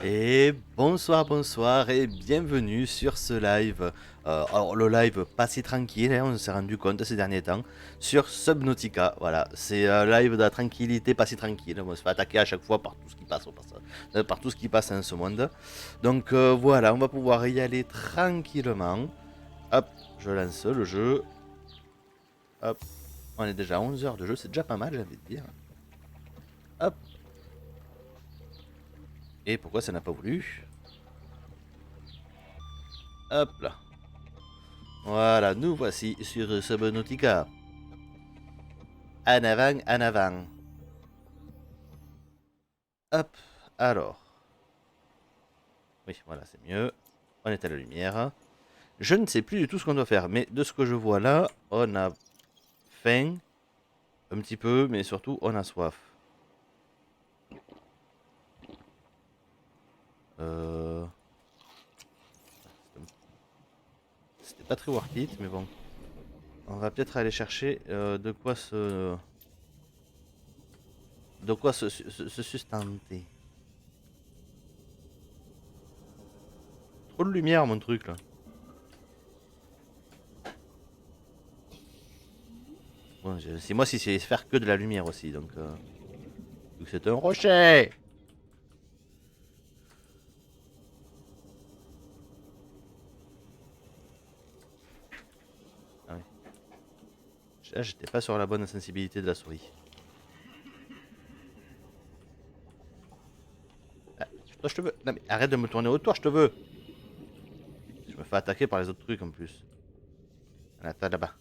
Et bonsoir, bonsoir et bienvenue sur ce live. Alors le live pas si tranquille, hein, on s'est rendu compte ces derniers temps, sur Subnautica. Voilà, c'est un live de la tranquillité pas si tranquille. On se fait attaquer à chaque fois par tout ce qui passe, par tout ce qui passe dans ce monde. Donc voilà, on va pouvoir y aller tranquillement. Hop, je lance le jeu. Hop, on est déjà à 11 heures de jeu, c'est déjà pas mal, j'ai envie de dire. Hop, et pourquoi ça n'a pas voulu? Hop là. Voilà, nous voici sur Subnautica. En avant, en avant. Hop, alors. Oui, voilà, c'est mieux. On est à la lumière. Je ne sais plus du tout ce qu'on doit faire, mais de ce que je vois là, on a faim, un petit peu, mais surtout on a soif. Euh... C'était pas très worth it, mais bon. On va peut-être aller chercher de quoi se sustenter. Trop de lumière, mon truc, là. Bon, c'est moi si c'est faire que de la lumière aussi, donc... vu que c'est un rocher. Ah oui. Ah, j'étais pas sur la bonne sensibilité de la souris. Ah, toi, je te veux. Non, mais arrête de me tourner autour, je te veux. Je me fais attaquer par les autres trucs en plus. Voilà, t'as là-bas.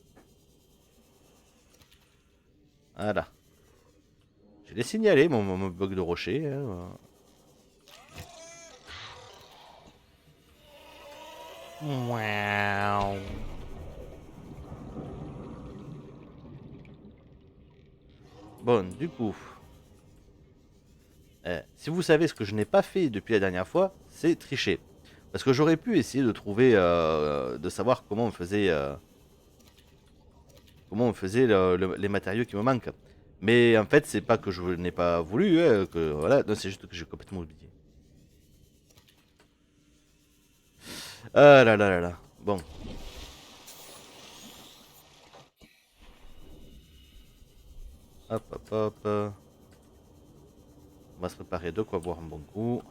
Voilà. Je l'ai signalé, mon bug de rocher. Hein. Miaou. Bon, du coup, si vous savez ce que je n'ai pas fait depuis la dernière fois, c'est tricher. Parce que j'aurais pu essayer de trouver, de savoir comment on faisait les matériaux qui me manquent. Mais en fait, c'est pas que je n'ai pas voulu, que voilà, non, c'est juste que j'ai complètement oublié. Ah là là là là. Bon, hop hop hop. On va se préparer de quoi boire un bon coup.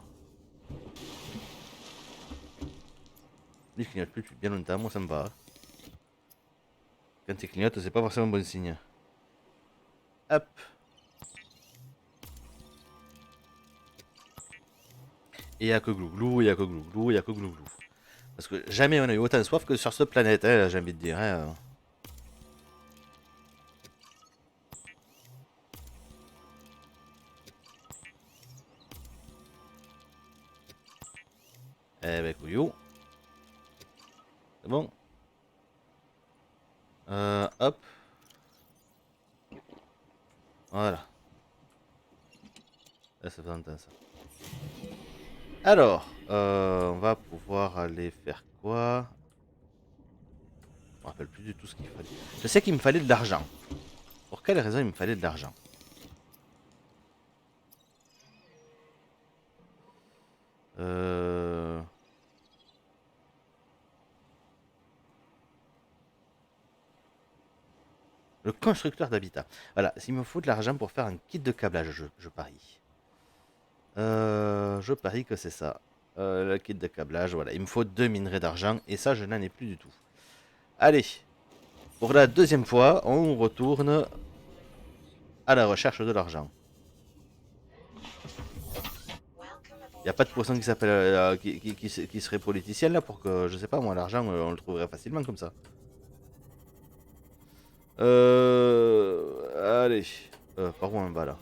Il clignote plus depuis bien longtemps, moi ça me va. Quand il clignote, c'est pas forcément bon signe. Hop. Et y'a que glouglou, y'a que glouglou, y'a que glouglou. Parce que jamais on a eu autant soif que sur cette planète, hein, j'ai envie de dire. Hein. Eh ben couillou. C'est bon. Hop. Voilà. Là, ça fait longtemps ça. Alors, on va pouvoir aller faire quoi? Je me rappelle plus du tout ce qu'il fallait. Je sais qu'il me fallait de l'argent. Pour quelle raison il me fallait de l'argent? Euh... Le constructeur d'habitat. Voilà, s'il me faut de l'argent pour faire un kit de câblage, je parie. Je parie que c'est ça. Le kit de câblage, voilà. Il me faut 2 minerais d'argent et ça, je n'en ai plus du tout. Allez, pour la deuxième fois, on retourne à la recherche de l'argent. Il n'y a pas de poisson qui s'appelle qui serait politicien là pour que, je sais pas moi, l'argent, on le trouverait facilement comme ça. Allez. Par où on va là?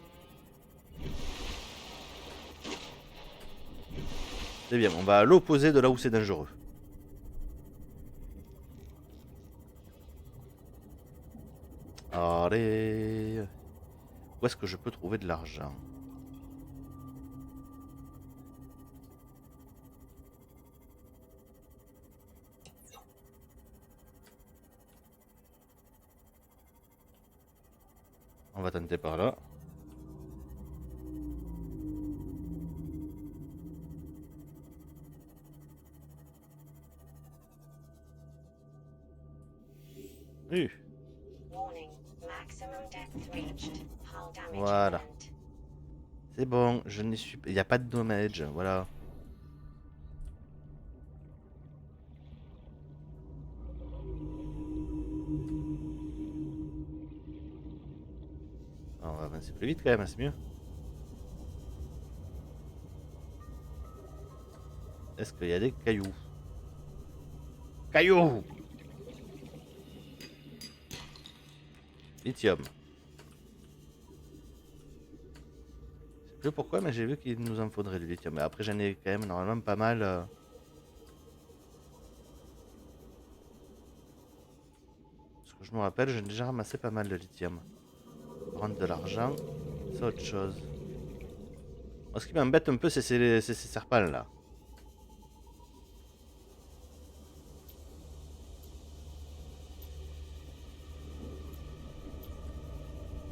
C'est bien, on va à l'opposé de là où c'est dangereux. Allez. Où est-ce que je peux trouver de l'argent? On va tenter par là. U. Voilà. C'est bon, je n'y suis pas. Il n'y a pas de damage, voilà. Alors, on va avancer plus vite quand même, c'est mieux. Est-ce qu'il y a des cailloux? Cailloux! Lithium. Je sais plus pourquoi, mais j'ai vu qu'il nous en faudrait du lithium. Mais après, j'en ai quand même normalement pas mal. Parce que je me rappelle, j'ai déjà ramassé pas mal de lithium. Prendre de l'argent, c'est autre chose. Moi, ce qui m'embête un peu, c'est ces serpents là.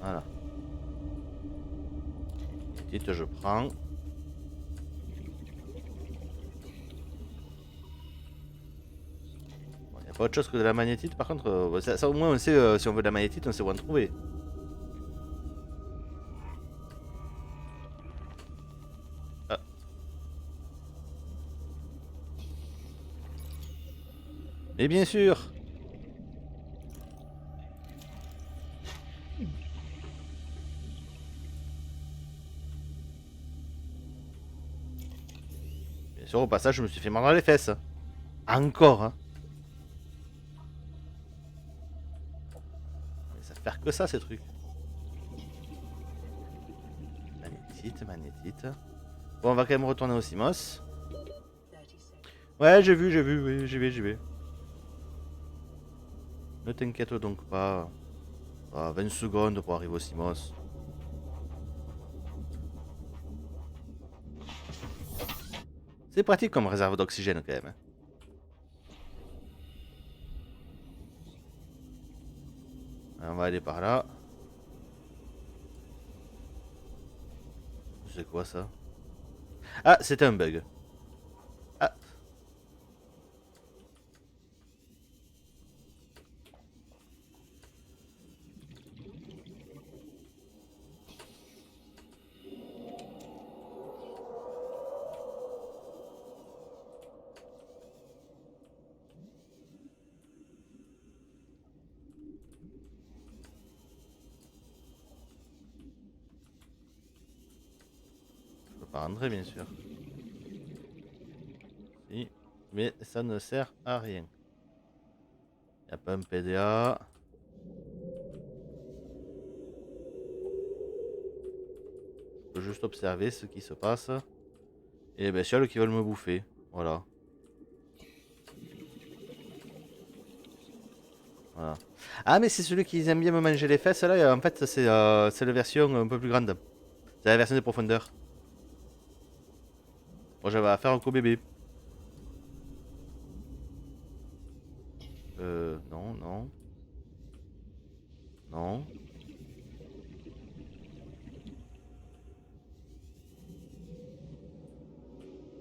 Voilà. Petite, je prends. Il n'y a pas autre chose que de la magnétite, par contre. Ça, au moins, on sait si on veut de la magnétite, on sait où en trouver. Ah. Mais bien sûr! Bien sûr, au passage, je me suis fait mal dans les fesses. Encore, hein. Mais ça fait faire que ça, ces trucs. Magnétite, magnétite. Bon, on va quand même retourner au Simos. Ouais, j'ai vu, oui, j'y vais. Ne t'inquiète donc pas. 20 secondes pour arriver au Simos. C'est pratique comme réserve d'oxygène quand même, hein. On va aller par là. C'est quoi ça? Ah, c'était un bug. Ah. Je peux pas rentrer, bien sûr. Si. Mais ça ne sert à rien. Y a pas un PDA. Je peux juste observer ce qui se passe. Et les bestioles qui veulent me bouffer. Voilà. Voilà. Ah, mais c'est celui qui aime bien me manger les fesses là. En fait, c'est la version un peu plus grande. C'est la version des profondeurs. Bon, j'avais affaire au bébé. Non, non. Non.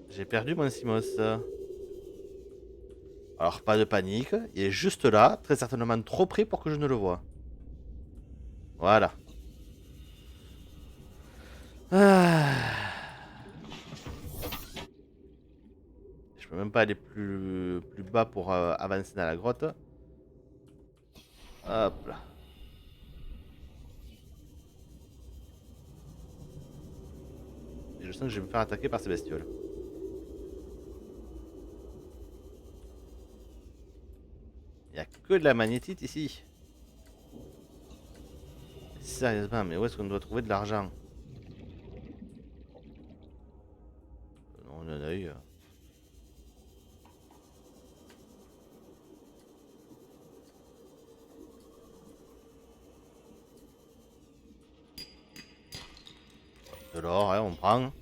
J'ai perdu mon Simos. Alors, pas de panique. Il est juste là, très certainement trop près pour que je ne le vois. Voilà. Ah. Je peux même pas aller plus bas pour avancer dans la grotte. Hop là. Et je sens que je vais me faire attaquer par ces bestioles. Il n'y a que de la magnétite ici. Sérieusement, mais où est-ce qu'on doit trouver de l'argent? On a un œil. De l'or, hein, on prend.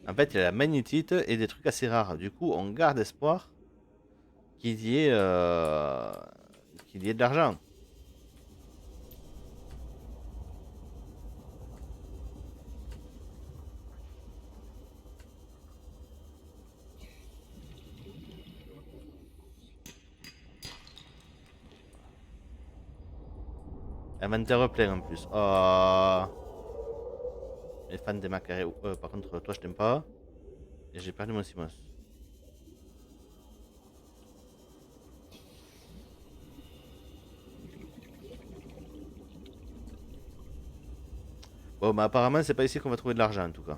En fait, il y a la magnétite et des trucs assez rares. Du coup, on garde espoir qu'il y ait de l'argent. Inventaire plein en plus. Oh. Les fans des macarés. Par contre, toi, je t'aime pas. Et j'ai perdu mon Simos. Bon, bah apparemment, c'est pas ici qu'on va trouver de l'argent en tout cas.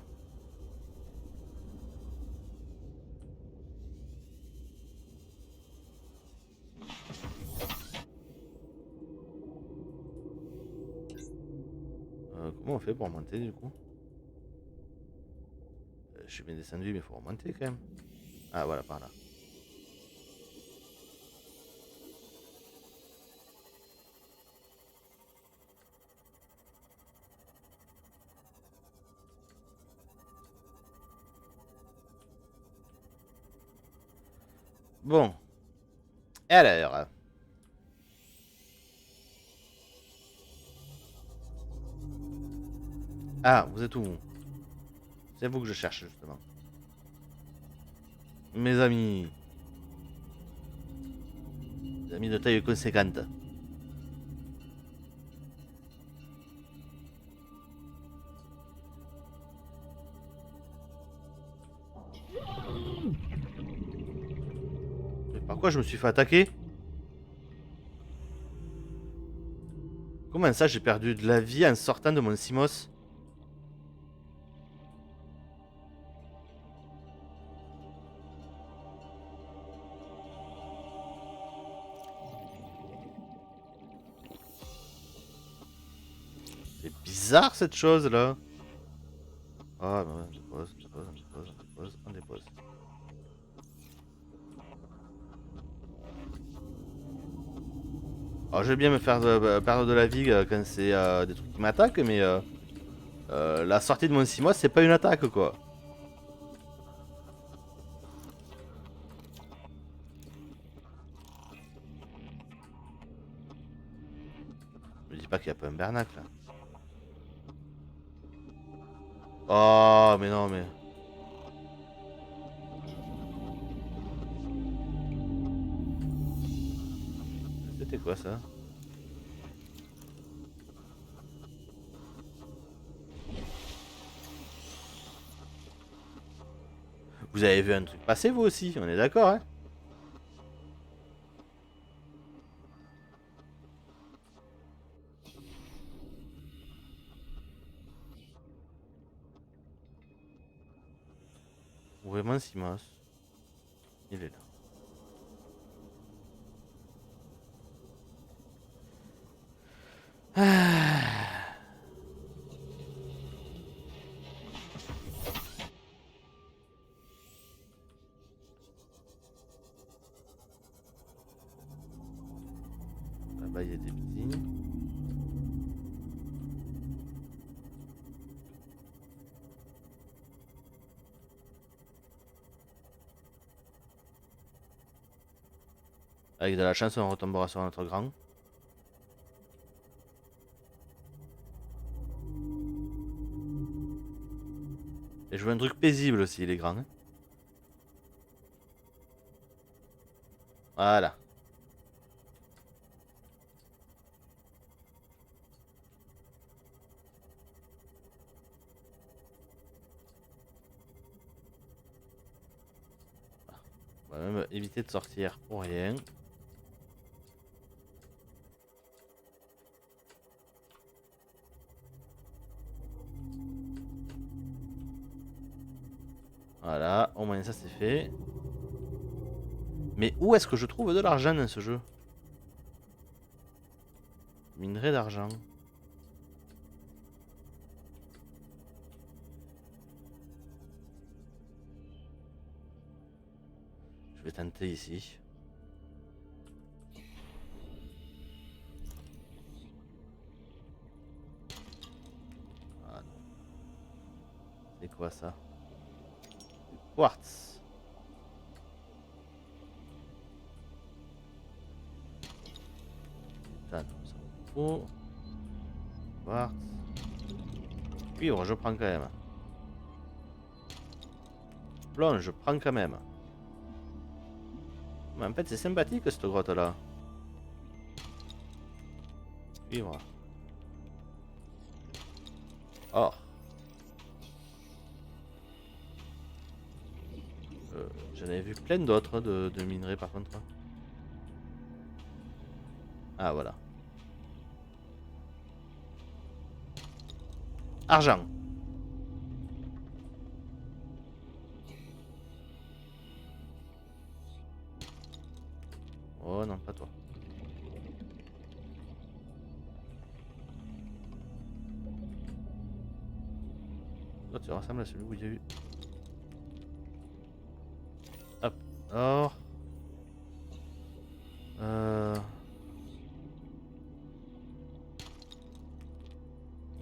Comment on fait pour monter du coup? Je suis bien descendu, mais il faut remonter quand même. Ah, voilà, par là. Bon. Et alors? Ah, vous êtes où? C'est vous que je cherche justement. Mes amis. Des amis de taille conséquente. Mais par quoi je me suis fait attaquer? Comment ça j'ai perdu de la vie en sortant de mon Simos? C'est bizarre cette chose là. Ah, bah ouais, on dépose, on dépose, on dépose, on dépose, on dépose. Alors je vais bien me faire perdre de la vie quand c'est des trucs qui m'attaquent, mais la sortie de mon 6 mois c'est pas une attaque quoi. Je me dis pas qu'il y a pas un bernacle là. Oh mais non mais. C'était quoi ça? Vous avez vu un truc passer vous aussi, on est d'accord hein? Où est mon Simos? Il est là. Ah. Là-bas il y a des petits. Avec de la chance on retombera sur notre grand. Et je veux un truc paisible aussi les grands. Hein. Voilà. On va même éviter de sortir pour rien. Voilà, au moins ça c'est fait. Mais où est-ce que je trouve de l'argent dans ce jeu? Minerai d'argent. Je vais tenter ici. Voilà. C'est quoi ça? Du quartz. Putain, ça me faut. Quartz. Cuivre, je prends quand même. Plomb, je prends quand même. Mais en fait, c'est sympathique cette grotte là. Cuivre. Oh. J'en avais vu plein d'autres de minerais par contre. Ah voilà. Argent. Oh non, pas toi. Toi tu ressembles à celui où il y a eu. Hop. Or.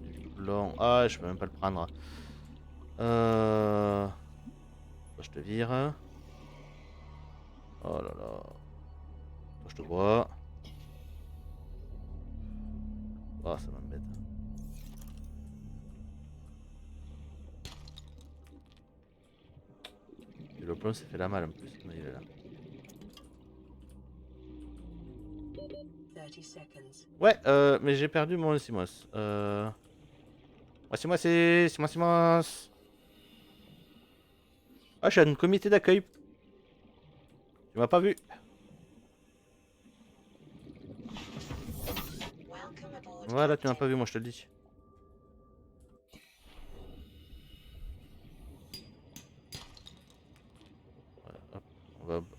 Du blanc. Ah, je peux même pas le prendre. Je te vire. Oh là là. Toi, je te vois. Oh, ça m'embête. Et le plomb s'est fait la malle en plus. Mais il est là. Ouais, mais j'ai perdu mon Simos. Simos. Ah, je suis à un comité d'accueil. Tu m'as pas vu. Voilà, tu m'as pas vu, moi je te le dis. Voilà, hop.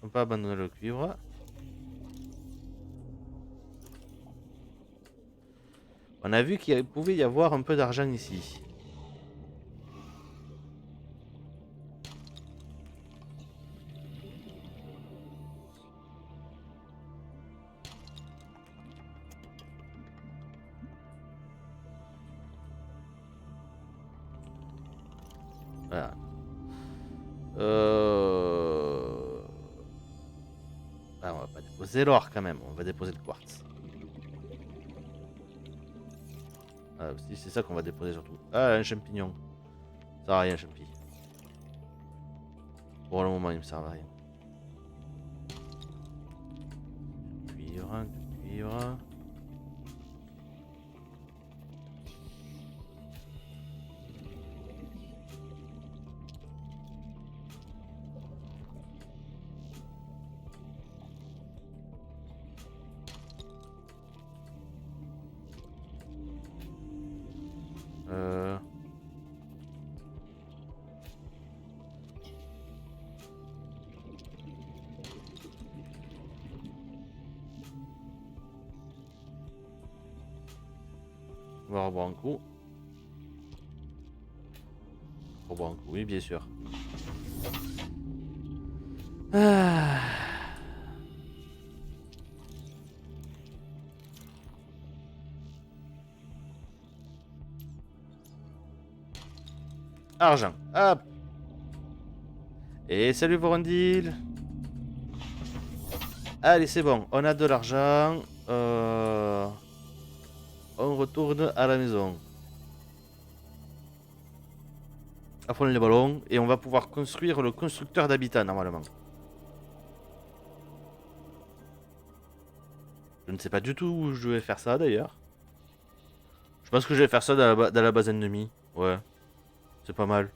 On va abandonner le cuivre. On a vu qu'il pouvait y avoir un peu d'argent ici. Voilà. Ah, on va pas déposer l'or quand même, on va déposer le quartz. Ah, si, c'est ça qu'on va déposer surtout. Ah, un champignon. Ça sert à rien, champi. Pour le moment, il me sert à rien. Cuivre, cuivre. Euh... On va reboire un coup. Reboire un coup, oui, bien sûr. Ah. Argent, hop. Et salut Vorondil. Allez, c'est bon, on a de l'argent. On retourne à la maison. Affronte les ballons et on va pouvoir construire le constructeur d'habitat normalement. Je ne sais pas du tout où je vais faire ça d'ailleurs. Je pense que je vais faire ça dans la base ennemie. Ouais, c'est pas mal.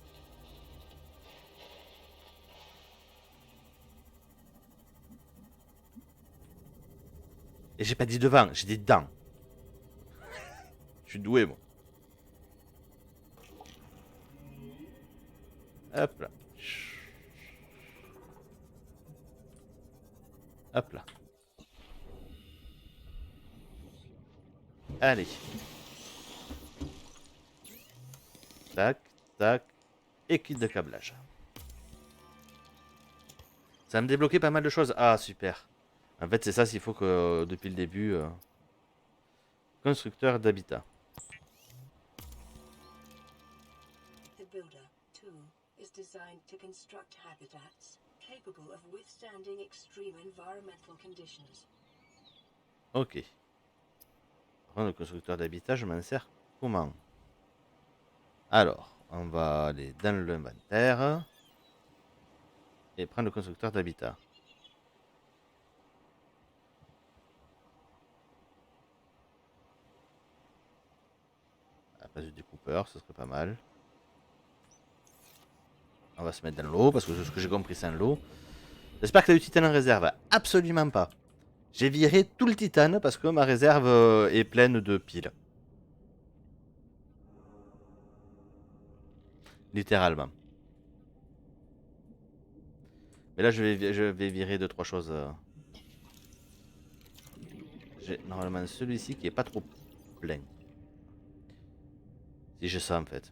Et j'ai pas dit devant, j'ai dit dedans. Je suis doué moi. Hop là. Hop là. Allez. Tac, tac. Et kit de câblage. Ça va me débloquer pas mal de choses. Ah, super. En fait, c'est ça s'il faut que depuis le début. Constructeur d'habitat. The Builder tool is designed to construct habitats capable of withstanding extreme environmental conditions. Ok. Prendre le constructeur d'habitat, je m'en sers comment? Alors, on va aller dans l'inventaire et prendre le constructeur d'habitat. la place du découpeur, ce serait pas mal. On va se mettre dans l'eau parce que ce que j'ai compris c'est un lot. J'espère que tu as du titane en réserve. Absolument pas. J'ai viré tout le titane parce que ma réserve est pleine de piles. Littéralement. Mais là je vais virer 2-3 choses. J'ai normalement celui-ci qui est pas trop plein. Si j'ai ça en fait.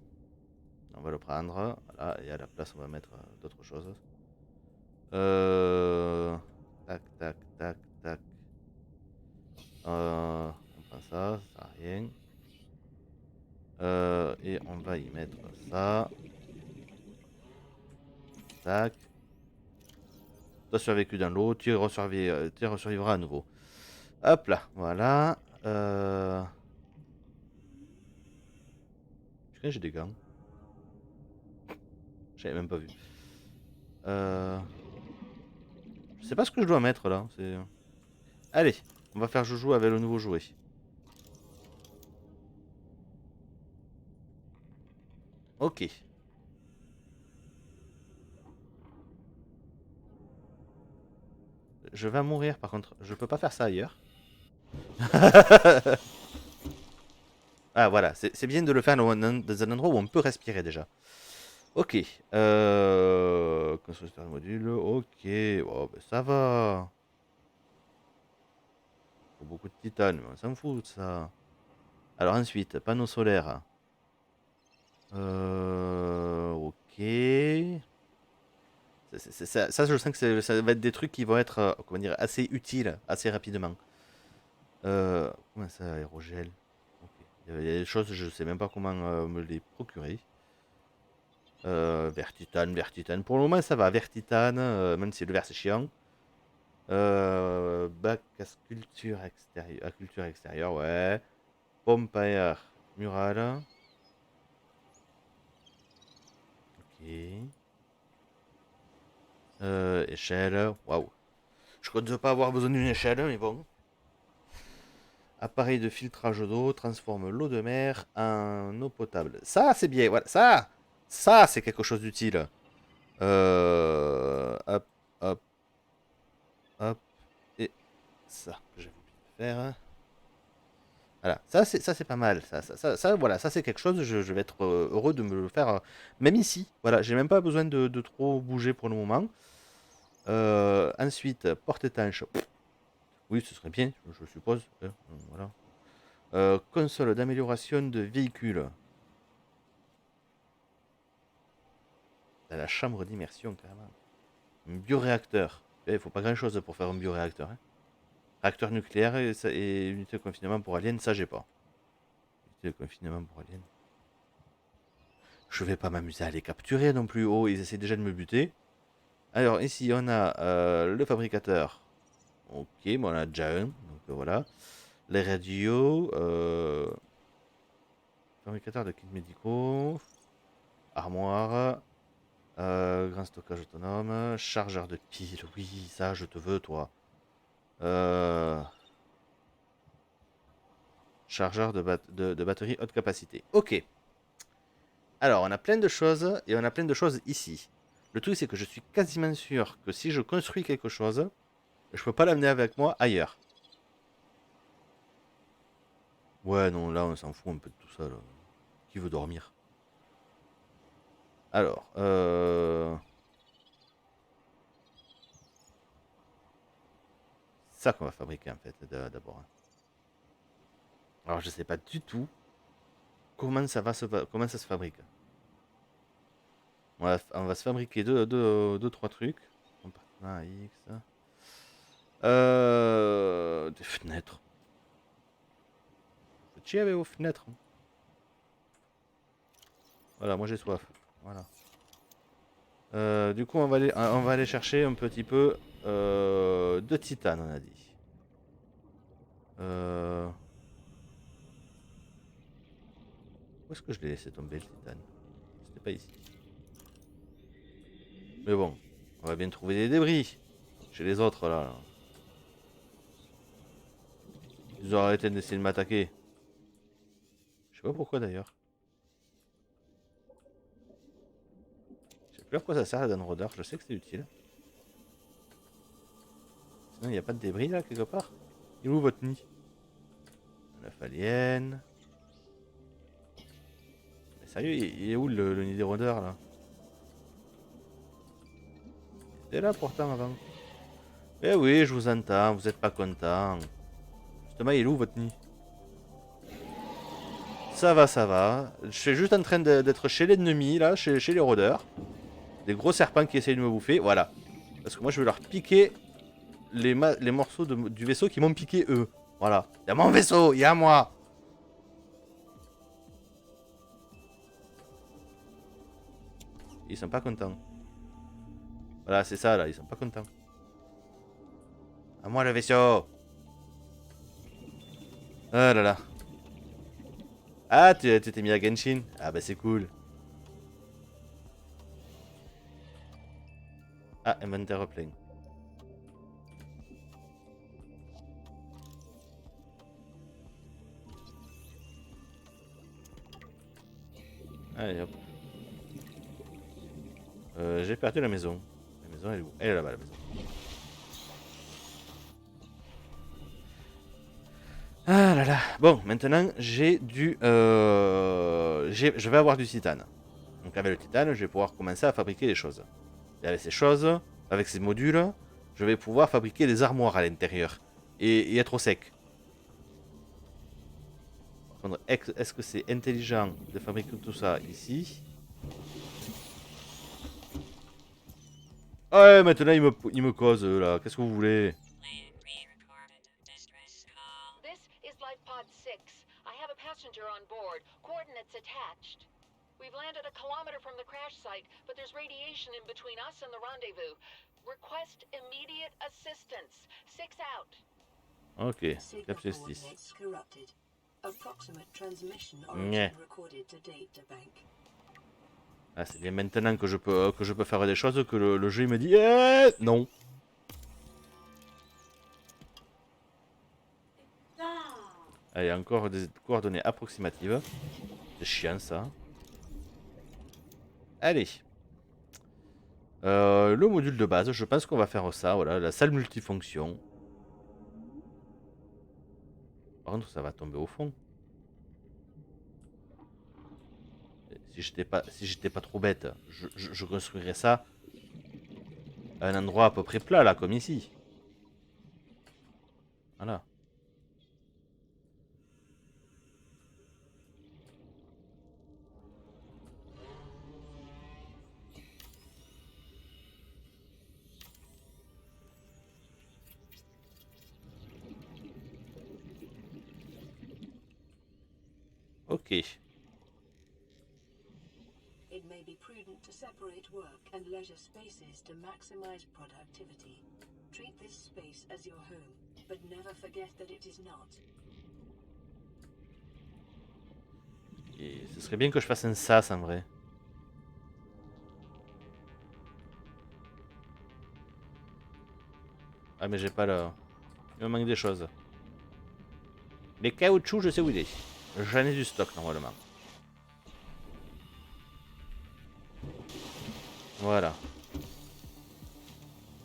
On va le prendre. Voilà, et à la place on va mettre d'autres choses. Tac, tac, tac, tac. On prend ça, ça sert à rien. Et on va y mettre ça. Tac. Toi survécu dans l'eau, tu resurvivras à nouveau. Hop là, voilà. Est-ce que j'ai des gants? J'avais même pas vu. Je sais pas ce que je dois mettre là. Allez, on va faire joujou avec le nouveau jouet. Ok. Je vais mourir par contre. Je peux pas faire ça ailleurs. Ah voilà, c'est bien de le faire dans un endroit où on peut respirer déjà. Ok. Constructeur de module. Ok. Oh, ben ça va. Faut beaucoup de titane, mais on s'en fout de ça. Alors ensuite, panneau solaire. Ok. Ça, je sens que ça va être des trucs qui vont être comment dire, assez utiles assez rapidement. Comment ça, aérogel? Ok. Il y a des choses, je sais même pas comment me les procurer. Vertitane, vertitane. Pour le moment, ça va. Vertitane, même si le vert c'est chiant. Bac à sculpture extérieure. À culture extérieure, ouais. Pompe à air murale. Ok. Échelle. Waouh. Je compte pas avoir besoin d'une échelle, mais bon. Appareil de filtrage d'eau transforme l'eau de mer en eau potable. Ça, c'est bien. Voilà. Ça c'est quelque chose d'utile. Hop, hop, hop. Et ça, que j'avais oublié de faire. Voilà, ça c'est pas mal. Voilà, ça c'est quelque chose. Je vais être heureux de me le faire, même ici. Voilà, j'ai même pas besoin de trop bouger pour le moment. Ensuite, porte étanche. Oui, ce serait bien, je suppose. Voilà. Console d'amélioration de véhicules. Dans la chambre d'immersion, carrément. Un bioréacteur. Il faut pas grand chose pour faire un bioréacteur, hein. Réacteur nucléaire et unité de confinement pour aliens, ça j'ai pas. Unité de confinement pour aliens. Je vais pas m'amuser à les capturer non plus. Oh, ils essaient déjà de me buter. Alors ici on a le fabricateur. Ok, bon, on en a déjà un. Donc voilà. Les radios. Fabricateur de kits médicaux. Armoire. Grand stockage autonome. Chargeur de piles. Oui, ça je te veux toi. Chargeur de batterie haute capacité. Ok. Alors, on a plein de choses et on a plein de choses ici. Le truc, c'est que je suis quasiment sûr que si je construis quelque chose, je peux pas l'amener avec moi ailleurs. Ouais, non, là, on s'en fout un peu de tout ça. Là. Qui veut dormir? Alors, ça qu'on va fabriquer en fait d'abord. Alors, je sais pas du tout comment ça se fabrique. On va se fabriquer deux, trois trucs. Compartiment X. Des fenêtres. Faut chier avec vos fenêtres. Voilà, moi j'ai soif. Voilà. Du coup, on va aller chercher un petit peu de titane, on a dit. Où est-ce que je l'ai laissé tomber le titane? C'était pas ici. Mais bon, on va bien trouver des débris. Chez les autres, là. Ils ont arrêté d'essayer de m'attaquer. Je sais pas pourquoi d'ailleurs. plus à quoi ça sert la Gunrunner, je sais que c'est utile. Sinon, il n'y a pas de débris là, quelque part? Il est où votre nid? Un œuf alien. Mais sérieux, il est où le nid des rôdeurs là? C'était là pourtant avant. Eh oui, je vous entends, vous êtes pas content. Justement, il est où votre nid? Ça va, ça va. Je suis juste en train d'être chez l'ennemi là, chez les rôdeurs. Des gros serpents qui essayent de me bouffer, voilà. Parce que moi je vais leur piquer les morceaux du vaisseau qui m'ont piqué eux. Voilà. Il y a mon vaisseau, il y a moi. Ils sont pas contents. Voilà, c'est ça là, ils sont pas contents. À moi le vaisseau. Ah là là. Ah, tu t'es mis à Genshin. Ah bah c'est cool. Ah, inventaire plein. Allez hop. J'ai perdu la maison. La maison elle est où? Elle est là-bas la maison. Ah là là. Bon, maintenant j'ai du... je vais avoir du titane. Donc avec le titane, je vais pouvoir commencer à fabriquer des choses. Et avec ces choses, avec ces modules, je vais pouvoir fabriquer des armoires à l'intérieur. Et être au sec. Par contre, est-ce que c'est intelligent de fabriquer tout ça ici? Ouais, maintenant il me cause là. Qu'est-ce que vous voulez? This is Life Pod 6. I have a passenger on board. Coordinates attached. We've landed a kilometer from the crash site, but there's radiation in between us and the rendezvous. Request immediate assistance. 6 out. Ok, Signal capture 6. coordinates corrupted. Approximate transmission Nyeh. origin recorded to data bank. Ah, c'est bien maintenant que je peux faire des choses que le jeu il me dit non. Allez, encore des coordonnées approximatives. C'est chiant ça. Allez. Le module de base, je pense qu'on va faire ça, voilà, la salle multifonction. Par contre, ça va tomber au fond. Si j'étais pas trop bête, je construirais ça à un endroit à peu près plat, là, comme ici. Voilà. Ok. It may be prudent to separate work and leisure spaces to maximize productivity. Treat this space as your home, but never forget that it is not. Et ce serait bien que je fasse un sas en vrai. Ah mais j'ai pas le... Il me manque des choses. Les caoutchoucs, je sais où il est. J'en ai du stock normalement. Voilà.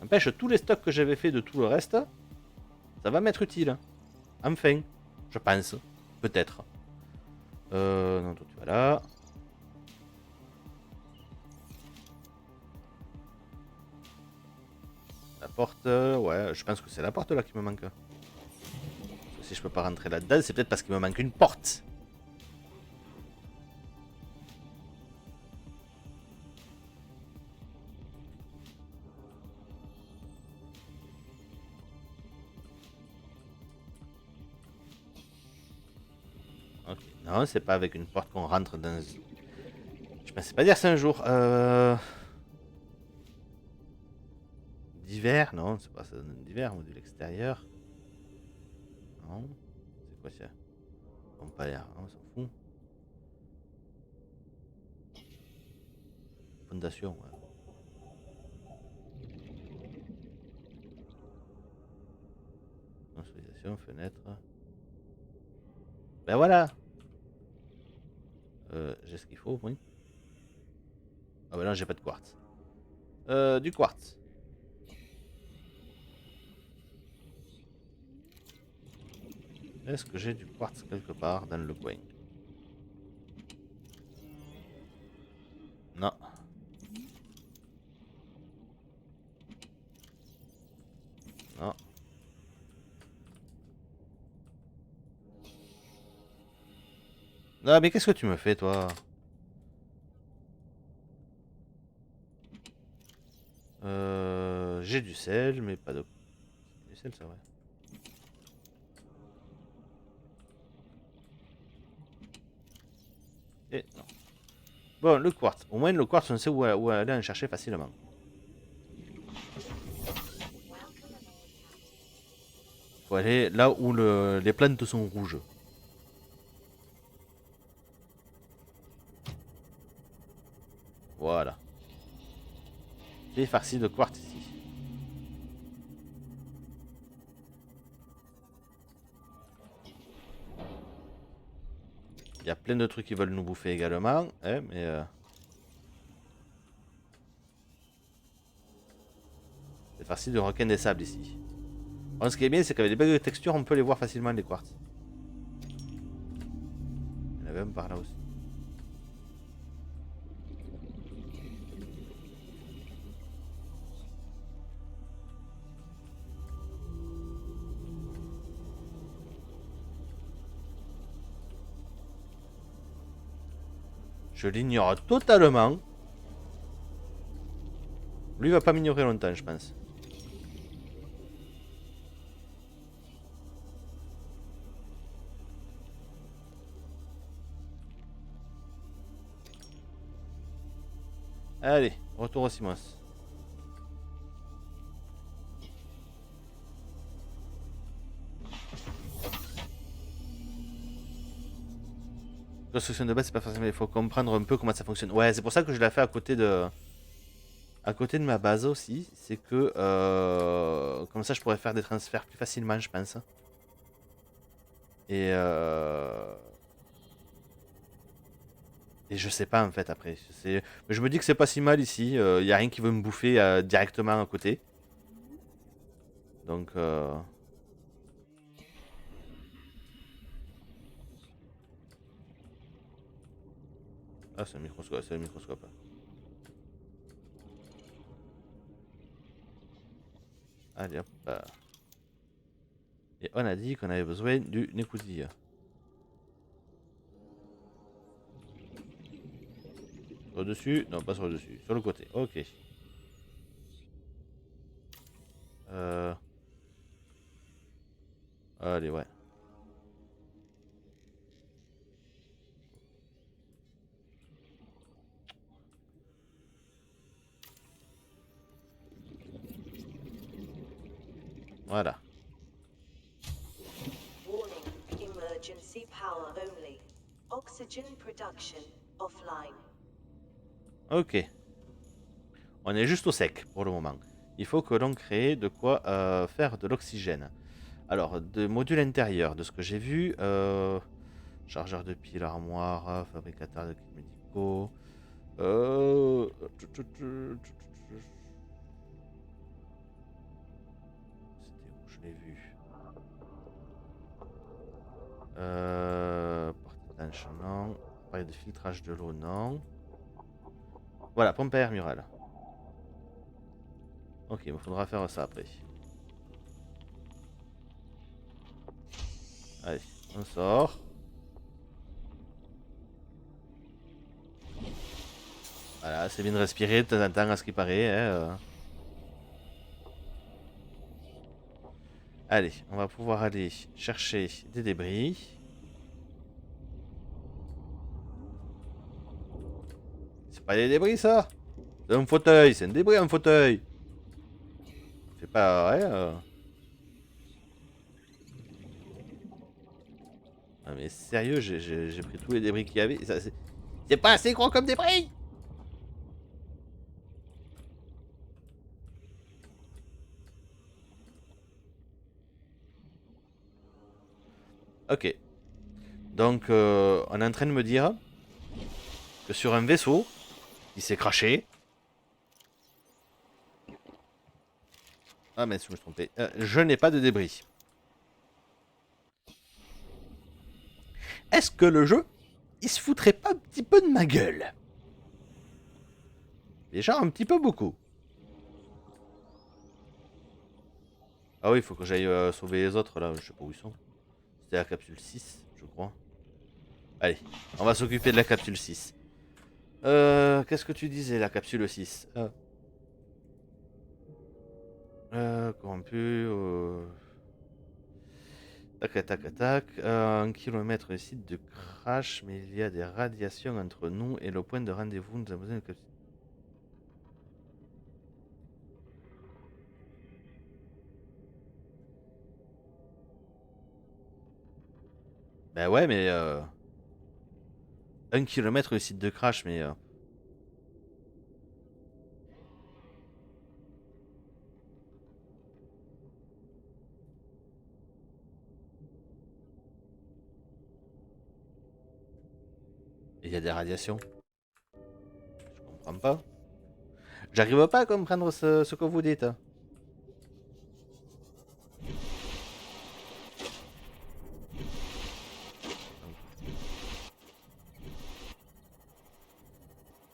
N'empêche, tous les stocks que j'avais fait de tout le reste, ça va m'être utile. Enfin, je pense. Peut-être. Non, toi tu vas là. La porte, ouais, je pense que c'est la porte là qui me manque. Parce que si je peux pas rentrer là-dedans, c'est peut-être parce qu'il me manque une porte. Ok, non, c'est pas avec une porte qu'on rentre dans... Je pensais pas dire ça un jour. D'hiver? Non, c'est pas ça d'hiver, module extérieur. Non. C'est quoi ça? Pompe à l'air, on s'en fout. Fondation, ouais. Consolidation, fenêtre. Ben voilà! J'ai ce qu'il faut, oui. Ah ben non, j'ai pas de quartz. Du quartz. Est-ce que j'ai du quartz quelque part dans le coin? Non. Non. Non, mais qu'est-ce que tu me fais, toi? J'ai du sel, mais pas de... Du sel, c'est vrai. Et non. Bon, le quartz. Au moins, le quartz, on sait où aller en chercher facilement. Faut aller là où les plantes sont rouges. Voilà. J'ai farci de quartz ici. Il y a plein de trucs qui veulent nous bouffer également, hein, mais... C'est farci de requins des sables ici. Bon, ce qui est bien, c'est qu'avec des belles textures, on peut les voir facilement, les quartz. Il y en avait un par là aussi. Je l'ignore totalement. Lui va pas m'ignorer longtemps, je pense. Allez, retour au Simos. Construction de base, c'est pas forcément. Il faut comprendre un peu comment ça fonctionne. Ouais, c'est pour ça que je l'ai fait à côté de. À côté de ma base aussi. C'est que. Comme ça, je pourrais faire des transferts plus facilement, je pense. Et. Et je sais pas en fait après. Mais je me dis que c'est pas si mal ici. Il y a rien qui veut me bouffer directement à côté. Donc. Ah, c'est un microscope, c'est un microscope. Allez hop. Et on a dit qu'on avait besoin du Nekuzia. Sur le dessus? Non, pas sur le dessus. Sur le côté. Ok. Allez, ouais. Voilà. Warning, emergency power only. Oxygen production offline. Ok. On est juste au sec pour le moment. Il faut que l'on crée de quoi faire de l'oxygène. Alors, de module intérieur, de ce que j'ai vu, chargeur de piles, armoire, fabricateur de kits médicaux. C'était où je l'ai vu? Porte-étanche, non. Appareil de filtrage de l'eau, non. Voilà, pompe à air murale. Ok, il me faudra faire ça après. Allez, on sort. Voilà, c'est bien de respirer de temps en temps à ce qui paraît. Hein. Allez, on va pouvoir aller chercher des débris. C'est pas des débris ça? C'est un fauteuil, c'est un débris un fauteuil. C'est pas vrai. Non mais sérieux, j'ai pris tous les débris qu'il y avait. C'est pas assez gros comme débris. Ok. Donc on est en train de me dire que sur un vaisseau qui s'est craché, Ah mais je me suis trompé. Je n'ai pas de débris. Est-ce que le jeu, il se foutrait pas un petit peu de ma gueule? Déjà un petit peu beaucoup. Ah oui, il faut que j'aille sauver les autres là, je sais pas où ils sont. C'était la capsule 6, je crois. Allez, on va s'occuper de la capsule 6. Qu'est-ce que tu disais, la capsule 6? Corrompu. Tac, tac, tac. 1 kilomètre du site de crash, mais il y a des radiations entre nous et le point de rendez-vous. Nous avons besoin de capsule. Ben ouais, mais 1 kilomètre du site de crash, mais il y a des radiations. Je comprends pas. J'arrive pas à comprendre ce que vous dites.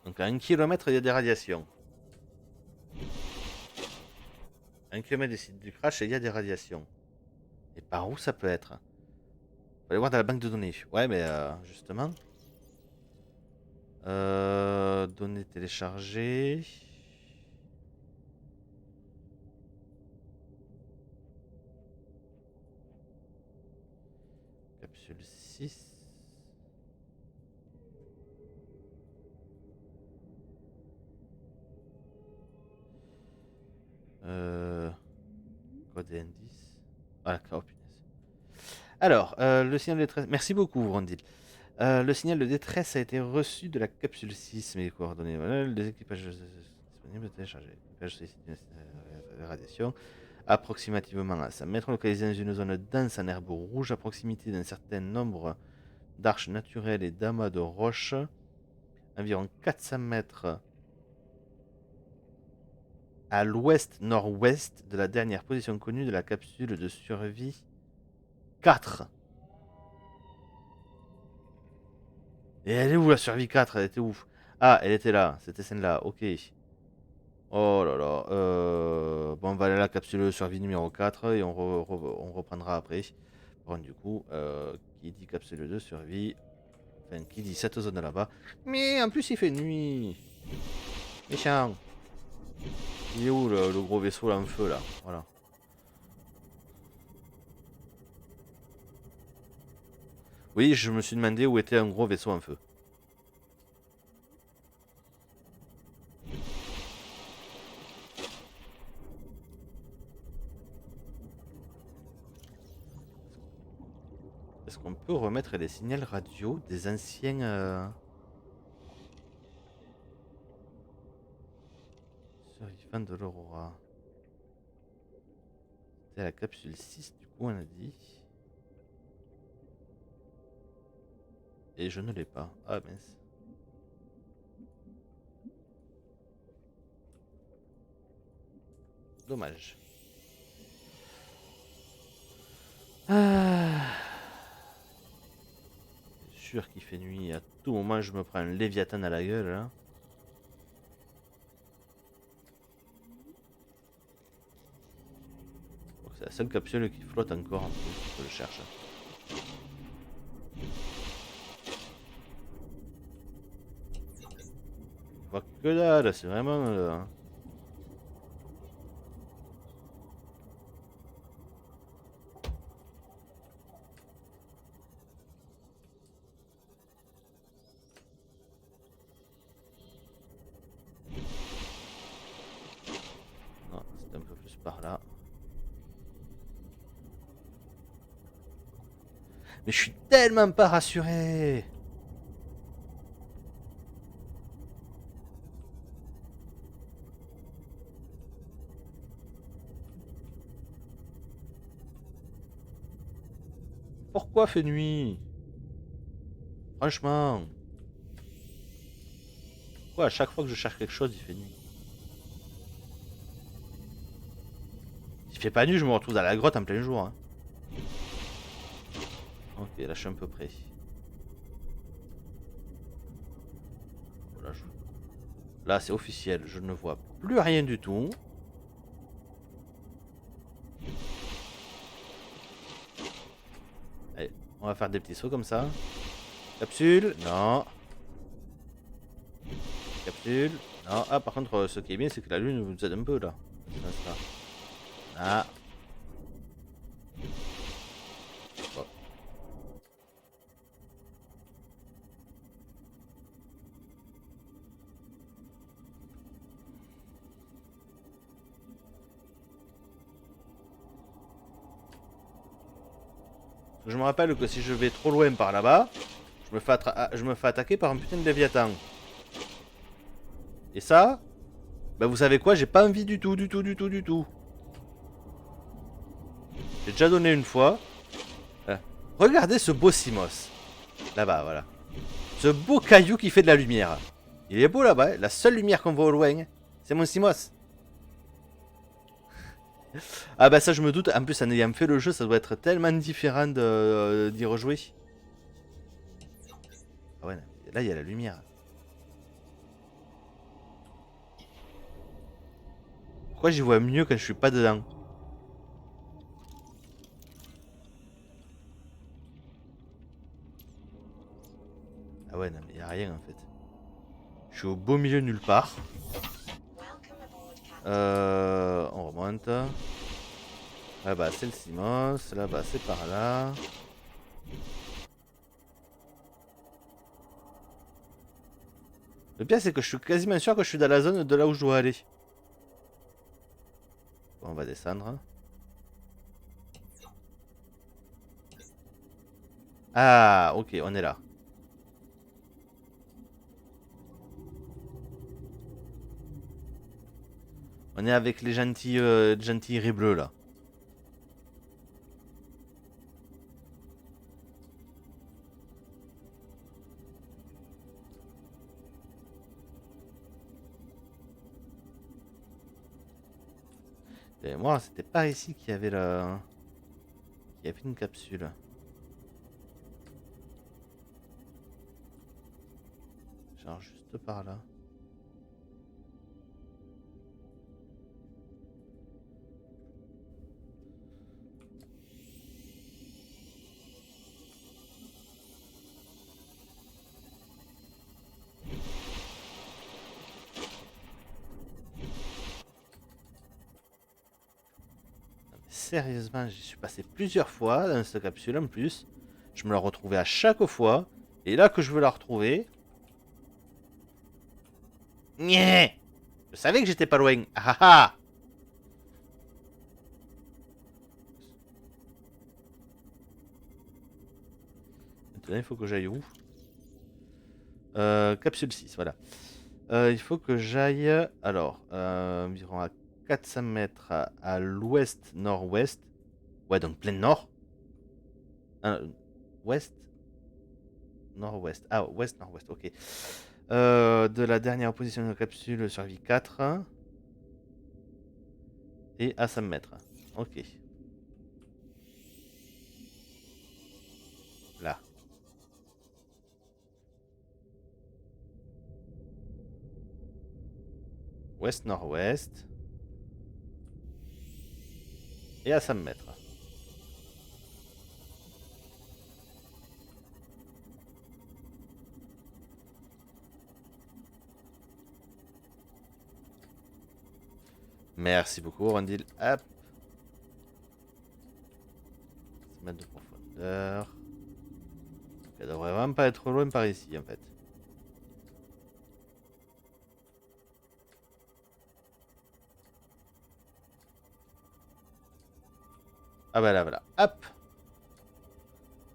Donc à 1 kilomètre, il y a des radiations. 1 kilomètre du site du crash, il y a des radiations. Et par où ça peut être? Faut aller voir dans la banque de données. Ouais, mais justement. Données téléchargées. Capsule 6. Code et indice. Ah, oh, punaise. Alors, le signal de détresse. Merci beaucoup, Rondil. Le signal de détresse a été reçu de la capsule 6. Mes coordonnées. Voilà, les équipages disponibles téléchargés. Équipage sollicite une radiation. Approximativement à 100 mètres, localisé dans une zone dense en herbe rouge, à proximité d'un certain nombre d'arches naturelles et d'amas de roches. Environ 400 mètres à l'ouest-nord-ouest de la dernière position connue de la capsule de survie 4. Et elle est où la survie 4? Elle était où? Ah, elle était là, c'était celle-là, ok. Oh là là. Bon, on va aller à la capsule survie numéro 4 et on reprendra après. Bon, du coup, qui dit capsule de survie, enfin, qui dit cette zone là-bas. Mais en plus, il fait nuit. Méchant. Il est où le gros vaisseau là en feu là? Voilà. Oui, je me suis demandé où était un gros vaisseau en feu. Est-ce qu'on peut remettre les signaux radio des anciens survivants de l'Aurora? C'est la capsule 6 du coup on a dit. Et je ne l'ai pas. Ah mince. Dommage. Ah. C'est sûr qu'il fait nuit. À tout moment je me prends un Léviathan à la gueule hein. C'est la seule capsule qui flotte encore en plus. Je le cherche. Je vois que dalle, c'est vraiment... Non, c'est un peu plus par là. Mais je suis tellement pas rassuré. Pourquoi fait nuit? Franchement. Pourquoi à chaque fois que je cherche quelque chose, il fait nuit? Il fait pas nuit, je me retrouve dans la grotte en plein jour. Hein. Ok, là je suis un peu près. Voilà, là c'est officiel, je ne vois plus rien du tout. Allez, on va faire des petits sauts comme ça. Capsule, non. Capsule, non. Ah, par contre, ce qui est bien, c'est que la lune vous aide un peu là. Ça. Ah. Bon. Je me rappelle que si je vais trop loin par là-bas, je me fais attaquer par un putain de Léviathan. Et ça, bah vous savez quoi, j'ai pas envie du tout. J'ai déjà donné une fois. Regardez ce beau Simos. Là-bas, voilà. Ce beau caillou qui fait de la lumière. Il est beau là-bas, la seule lumière qu'on voit au loin, c'est mon Simos. Ah bah ça je me doute, en plus en ayant fait le jeu, ça doit être tellement différent d'y rejouer. Ah ouais, là il y a la lumière. Pourquoi j'y vois mieux quand je suis pas dedans? Ah ouais, non mais y a rien en fait. Je suis au beau milieu nulle part. On remonte. Là-bas c'est le Simos, là-bas c'est par là. Le pire c'est que je suis quasiment sûr que je suis dans la zone de là où je dois aller. Bon, on va descendre. Ah ok, on est là. On est avec les gentils riz bleus là. Et moi, c'était par ici qu'il y avait la... Il y avait une capsule. Genre juste par là. Sérieusement, j'y suis passé plusieurs fois dans cette capsule en plus. Je me la retrouvais à chaque fois. Et là que je veux la retrouver... Nyeh, je savais que j'étais pas loin. Ah ah. Maintenant, il faut que j'aille où? Capsule 6, voilà. Il faut que j'aille... Alors, environ à 400 mètres à l'ouest-nord-ouest. Ouais, donc plein nord. Ouest, nord-ouest. Ah, ouest, nord-ouest, ok. De la dernière position de la capsule survie 4. Et à 100 mètres. Ok. Là. Ouest-nord-ouest. Et à 100 mètres. Merci beaucoup, Rondil. Hop. 100 mètres de profondeur. Elle devrait vraiment pas être loin par ici, en fait. Ah bah là, voilà. Hop.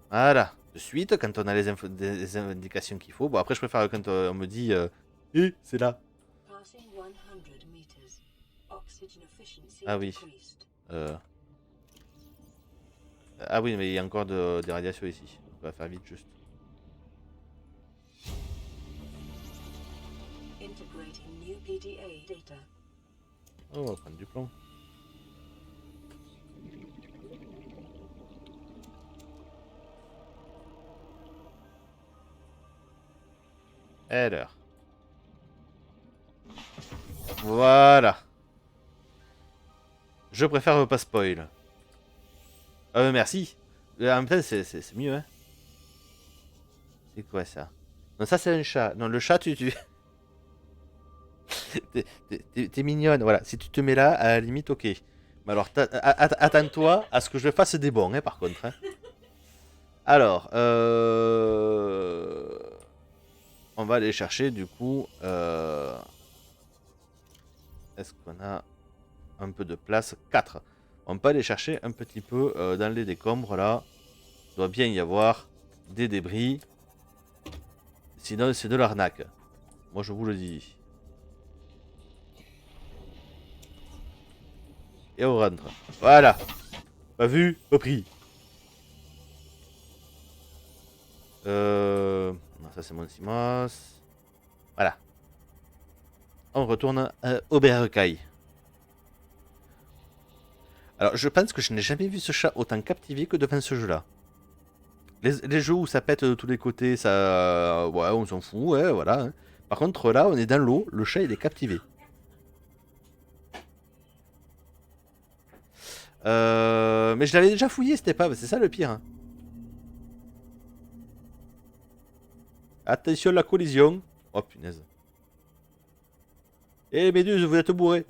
Voilà. De suite, quand on a des indications qu'il faut. Bon, après, je préfère quand on me dit c'est là. Ah oui. Ah oui, mais il y a encore des radiations ici. On va faire vite juste. Oh, on va prendre du plomb. Alors. Voilà. Je préfère pas spoil. Merci. En même temps, c'est mieux, hein. C'est quoi ça? Non, ça c'est un chat. Non, le chat, tu... T'es mignonne, voilà. Si tu te mets là, à la limite, ok. Mais alors, attends-toi à ce que je fasse des bons, hein, par contre. Hein. Alors, on va aller chercher, du coup... Est-ce qu'on a un peu de place? 4. On peut aller chercher un petit peu dans les décombres, là. Il doit bien y avoir des débris. Sinon, c'est de l'arnaque. Moi, je vous le dis. Et on rentre. Voilà. Pas vu, pas pris. Non, ça c'est mon Simos. Voilà. On retourne au bercail. Alors, je pense que je n'ai jamais vu ce chat autant captivé que devant ce jeu-là. Les jeux où ça pète de tous les côtés, ça... ouais, on s'en fout, ouais, voilà. Hein. Par contre, là, on est dans l'eau, le chat, il est captivé. Mais je l'avais déjà fouillé, cette épave, c'est ça le pire. Hein. Attention la collision. Oh punaise. Eh Méduse, vous êtes bourré.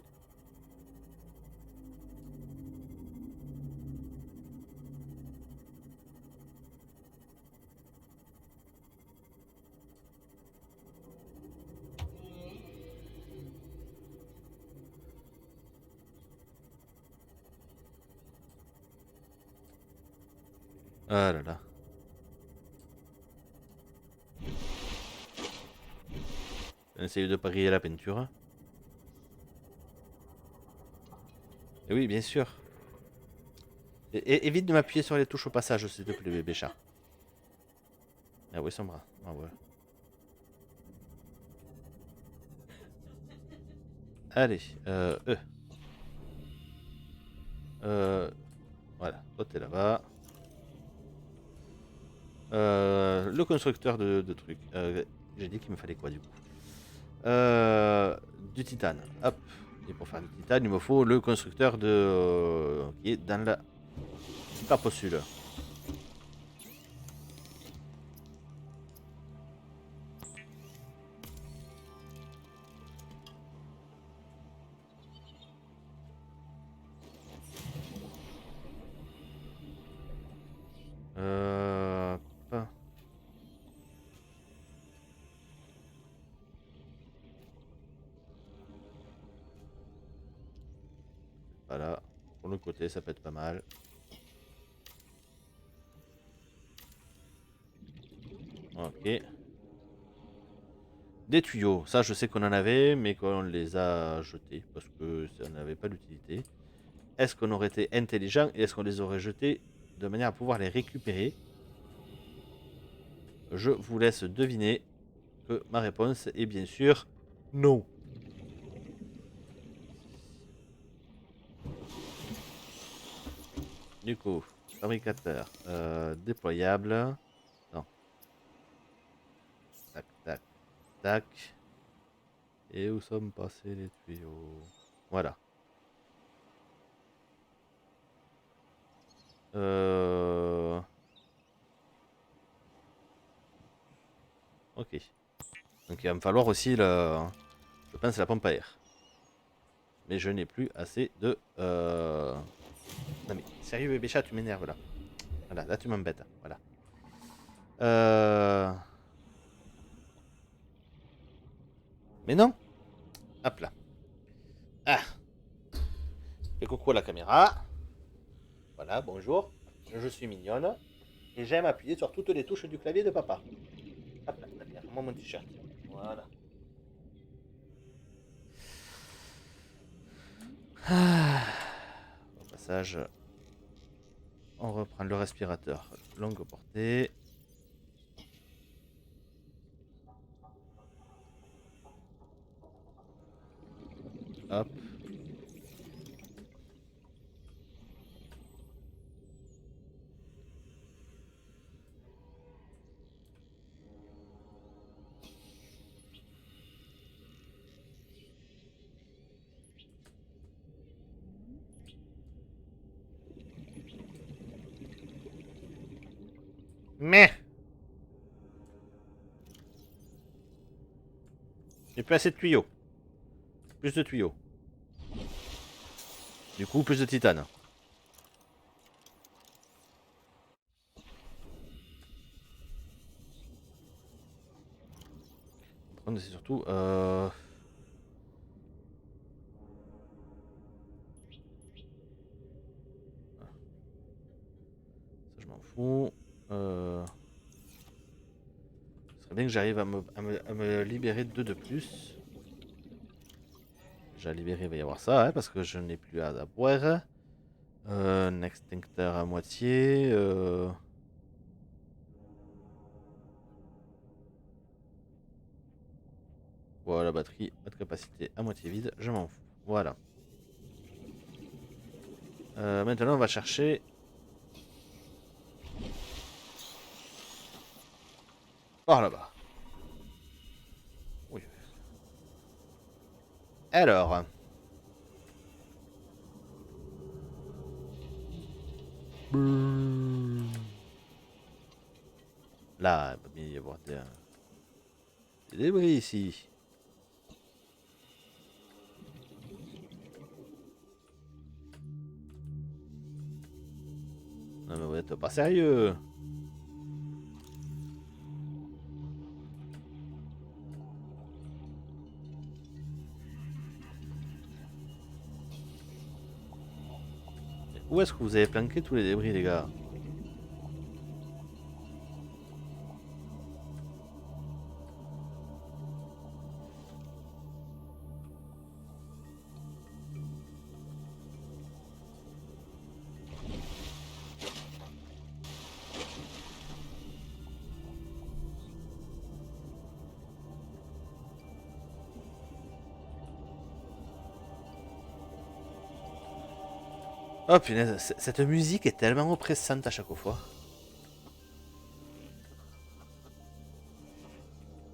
Ah là là. Essaye de parier la peinture. Et oui, bien sûr. Et évite de m'appuyer sur les touches au passage, s'il te plaît, bébé chat. Ah ouais, son bras. Ah ouais. Allez, voilà, toi t'es là-bas. Le constructeur de trucs. J'ai dit qu'il me fallait quoi du coup du titane. Hop. Et pour faire du titane, il me faut le constructeur de qui est dans la capsule. Pas. Voilà. Pour le côté, ça peut être pas mal. Ok. Des tuyaux. Ça, je sais qu'on en avait, mais qu'on les a jetés parce que ça n'avait pas d'utilité. Est-ce qu'on aurait été intelligent et est-ce qu'on les aurait jetés de manière à pouvoir les récupérer? Je vous laisse deviner que ma réponse est bien sûr non. Du coup, fabricateur déployable. Non. Tac, tac, tac. Et où sont passés les tuyaux? Voilà. Ok. Donc il va me falloir aussi le... Je pense la pompe à air. Mais je n'ai plus assez de... Non mais sérieux bébé chat, tu m'énerves là. Voilà, là tu m'embêtes. Voilà. Mais non. Hop là. Ah. Fais coucou à la caméra. Voilà, bonjour. Je suis mignonne. Et j'aime appuyer sur toutes les touches du clavier de papa. Hop là, très bien. Moi mon t-shirt. Voilà. Ah. Au passage, on reprend le respirateur longue portée. Hop. Mais j'ai plus assez de tuyaux. Plus de tuyaux. Du coup, plus de titane. C'est surtout... Ça, je m'en fous. Ce serait bien que j'arrive à me libérer de 2 de plus. Déjà libéré, il va y avoir ça, hein, parce que je n'ai plus à boire. Un extincteur à moitié. Voilà, batterie, pas de capacité à moitié vide, je m'en fous. Voilà. Maintenant, on va chercher. Par là-bas. Oui. Alors. Là, il va bien y avoir des débris ici. Non mais vous êtes pas sérieux. Où est-ce que vous avez planqué tous les débris, les gars? Oh punaise, cette musique est tellement oppressante à chaque fois.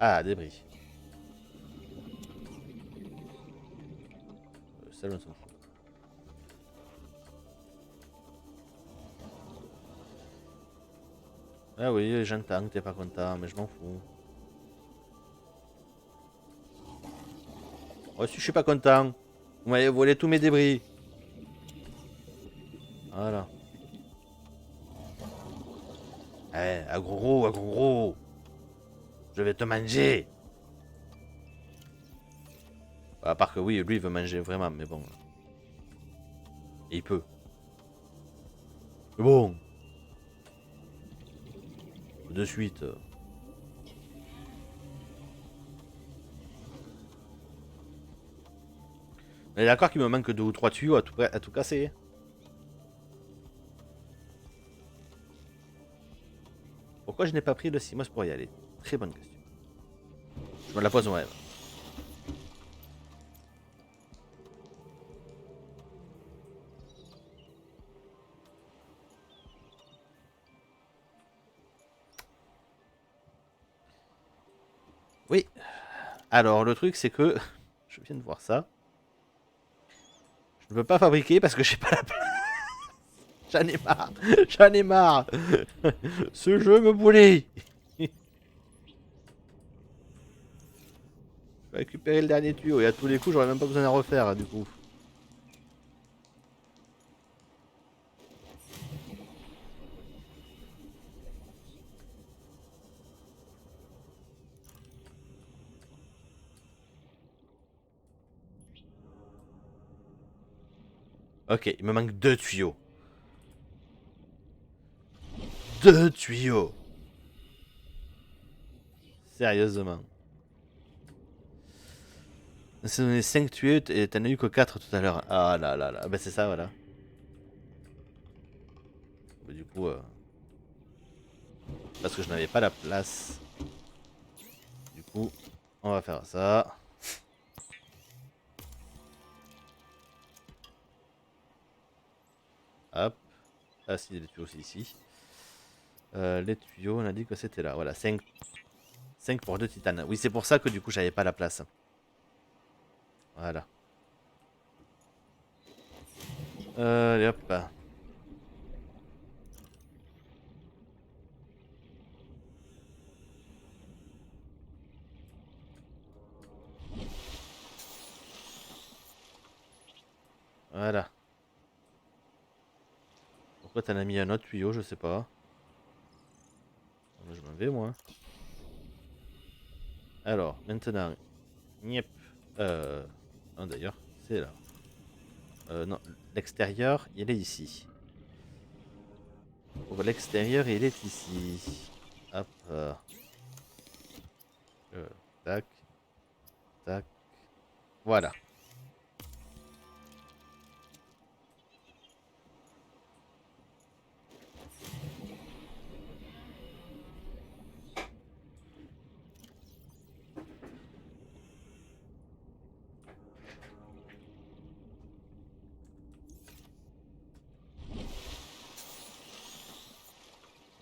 Ah, débris. Celle-là, on s'en fout. Ah oui, j'entends que t'es pas content, mais je m'en fous. Moi aussi, je suis pas content. Vous m'avez volé tous mes débris. Voilà. Eh, agro, agro. Je vais te manger. À part que oui, lui, il veut manger vraiment, mais bon. Et il peut. Mais bon. De suite. On est d'accord qu'il me manque 2 ou 3 tuyaux à tout casser. Pourquoi je n'ai pas pris le Simos pour y aller? Très bonne question. Je me la pose moi-même. Oui. Alors, le truc, c'est que... Je viens de voir ça. Je ne peux pas fabriquer parce que j'ai pas la place. J'en ai marre. J'en ai marre. Ce jeu me boulait. Je vais récupérer le dernier tuyau et à tous les coups, j'aurais même pas besoin d'en refaire du coup. Ok, il me manque 2 tuyaux. 2 tuyaux. Sérieusement. C'est donné 5 tuyaux et t'en as eu que 4 tout à l'heure. Ah là là là. Bah c'est ça, voilà. Bah, du coup, parce que je n'avais pas la place. Du coup, on va faire ça. Hop. Ah si, les tuyaux c'est ici. Les tuyaux, on a dit que c'était là. Voilà, 5 pour 2 titanes. Oui, c'est pour ça que du coup, j'avais pas la place. Voilà. Allez hop. Voilà. Pourquoi t'en as mis un autre tuyau, je sais pas. Je m'en vais moi. Alors, maintenant. Niep. Non d'ailleurs, c'est là. Non, l'extérieur, il est ici. Pour l'extérieur, il est ici. Hop. Tac. Tac. Voilà.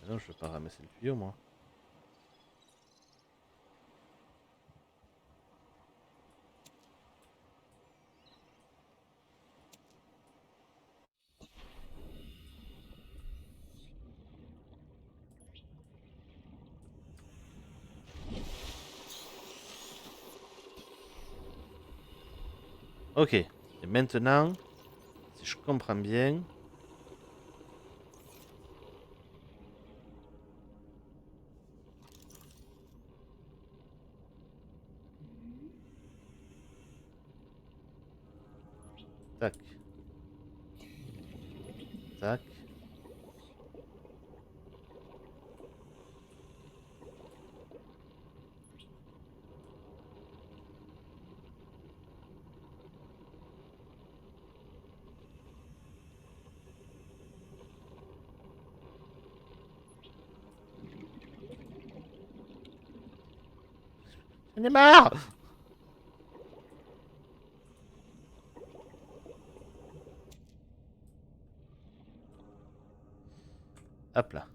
Non, je veux pas ramasser le tuyau, moi. Ok. Et maintenant, si je comprends bien... Tac. Tac. J'en ai marre. Hop là.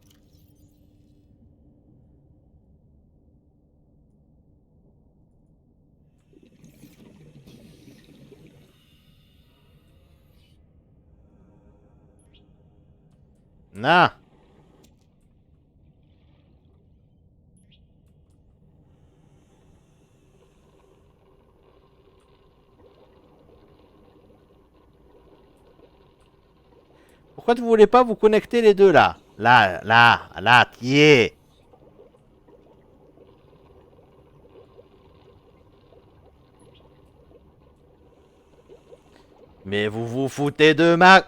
Nah. Pourquoi vous voulez pas vous connecter les deux là? Là, qui est? Mais vous vous foutez de ma...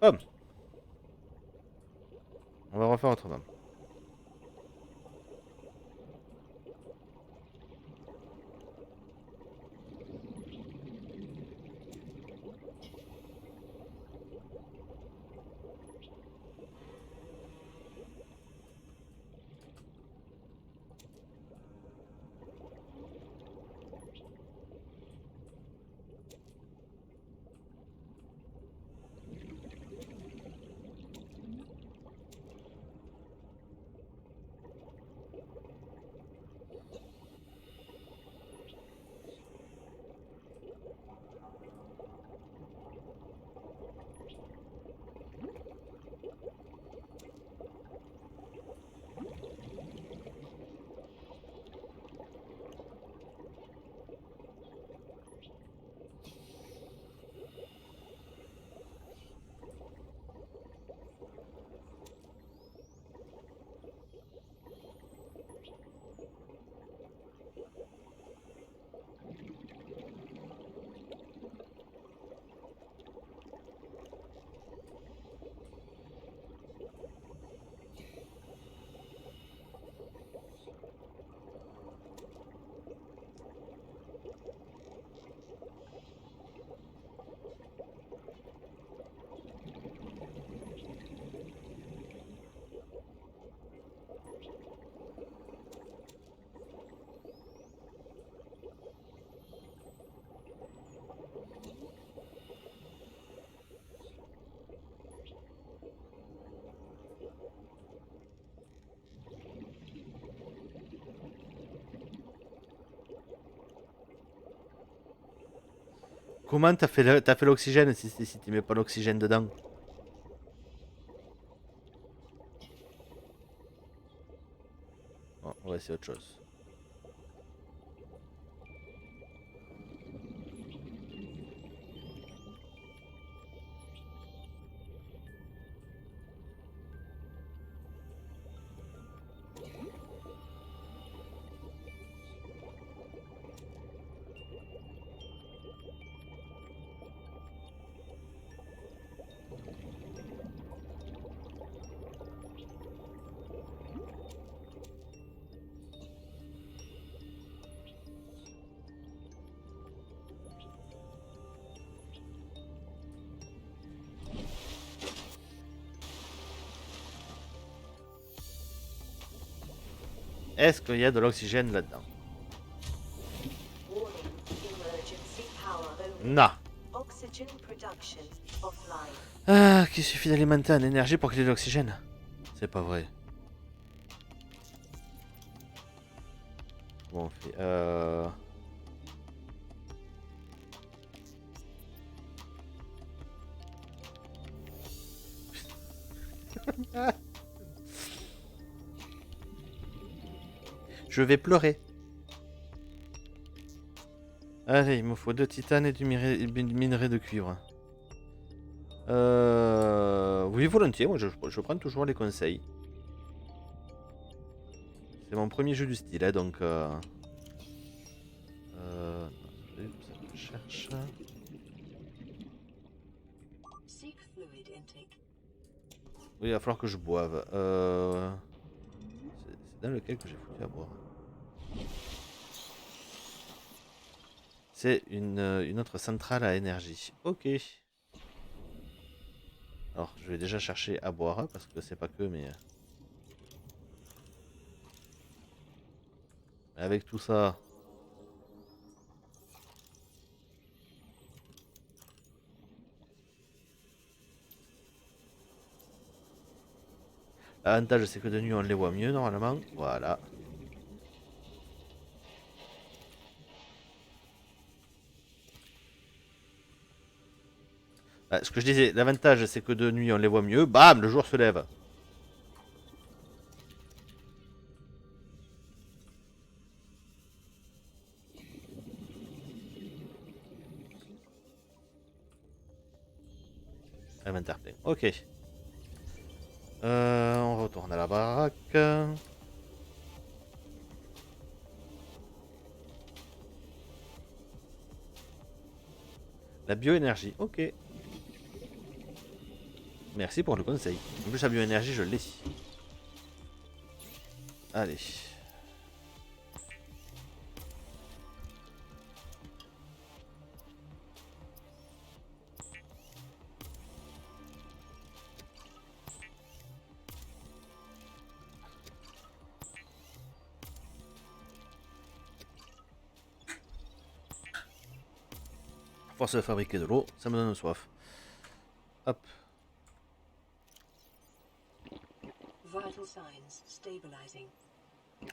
Hop. On va refaire autrement. Comment t'as fait l'oxygène si tu mets pas l'oxygène dedans? Bon, on va essayer autre chose. Est-ce qu'il y a de l'oxygène là-dedans? Warning, emergency power only. Non. Oxygen production offline. Ah, qu'il suffit d'alimenter en énergie pour qu'il y ait de l'oxygène. C'est pas vrai. Bon, on fait... Je vais pleurer. Allez, il me faut 2 titanes et du minerai de cuivre. Oui, volontiers, moi je prends toujours les conseils. C'est mon premier jeu du style, hein, donc... je cherche... Seek fluid intake. Oui, il va falloir que je boive. C'est dans lequel que j'ai foutu à boire. C'est une autre centrale à énergie. Ok. Alors, je vais déjà chercher à boire, hein, parce que c'est pas que, mais... Avec tout ça... L'avantage, c'est que de nuit, on les voit mieux, normalement. Voilà. Ce que je disais, l'avantage, c'est que de nuit, on les voit mieux. Bam, le jour se lève. Inventaire plein. Ok. On retourne à la baraque. La bioénergie, ok. Merci pour le conseil. En plus, la bioénergie, je l'ai. Allez. Force de fabriquer de l'eau, ça me donne soif. Hop. Vital signs stabilizing.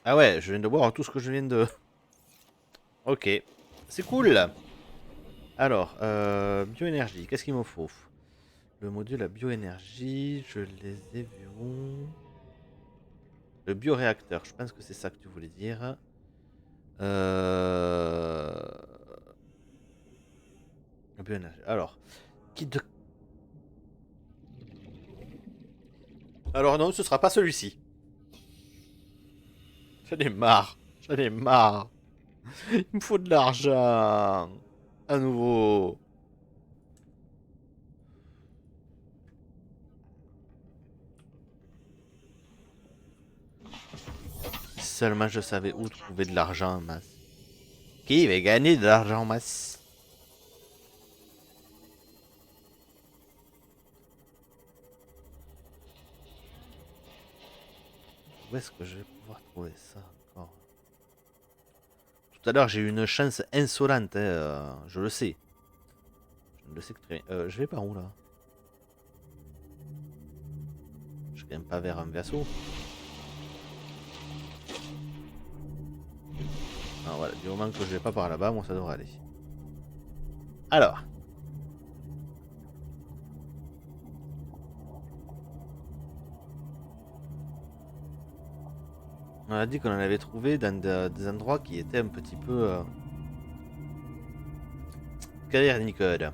Ah ouais, je viens de boire tout ce que je viens de... Ok, c'est cool. Alors, bioénergie, qu'est-ce qu'il me faut? Le module à bioénergie, je les ai vus où? Le bioréacteur, je pense que c'est ça que tu voulais dire. La bioénergie. Alors, kit de... Alors non, ce sera pas celui-ci. J'en ai marre. J'en ai marre. Il me faut de l'argent. À nouveau. Seulement je savais où trouver de l'argent en masse. Qui va gagner de l'argent en masse? Où est-ce que je vais pouvoir trouver ça encore? Tout à l'heure j'ai eu une chance insolente, hein, je le sais. Je le sais que très bien. Je vais par où là? Je vais quand même pas vers un vaisseau. Ah voilà, du moment que je vais pas par là-bas, moi ça devrait aller. Alors. On a dit qu'on en avait trouvé dans des endroits qui étaient un petit peu cavernicoles.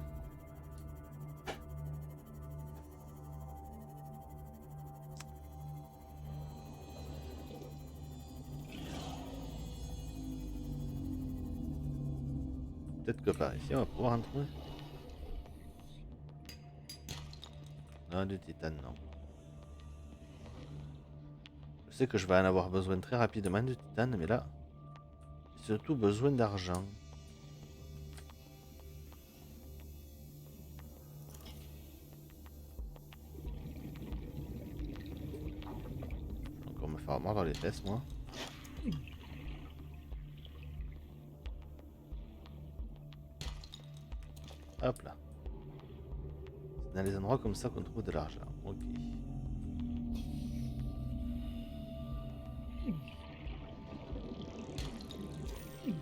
Peut-être que par ici on va pouvoir en trouver. Non, du titane, non. Je sais que je vais en avoir besoin très rapidement du titane, mais là, j'ai surtout besoin d'argent. Encore me faire mordre les fesses, moi. Hop là. C'est dans les endroits comme ça qu'on trouve de l'argent. Ok.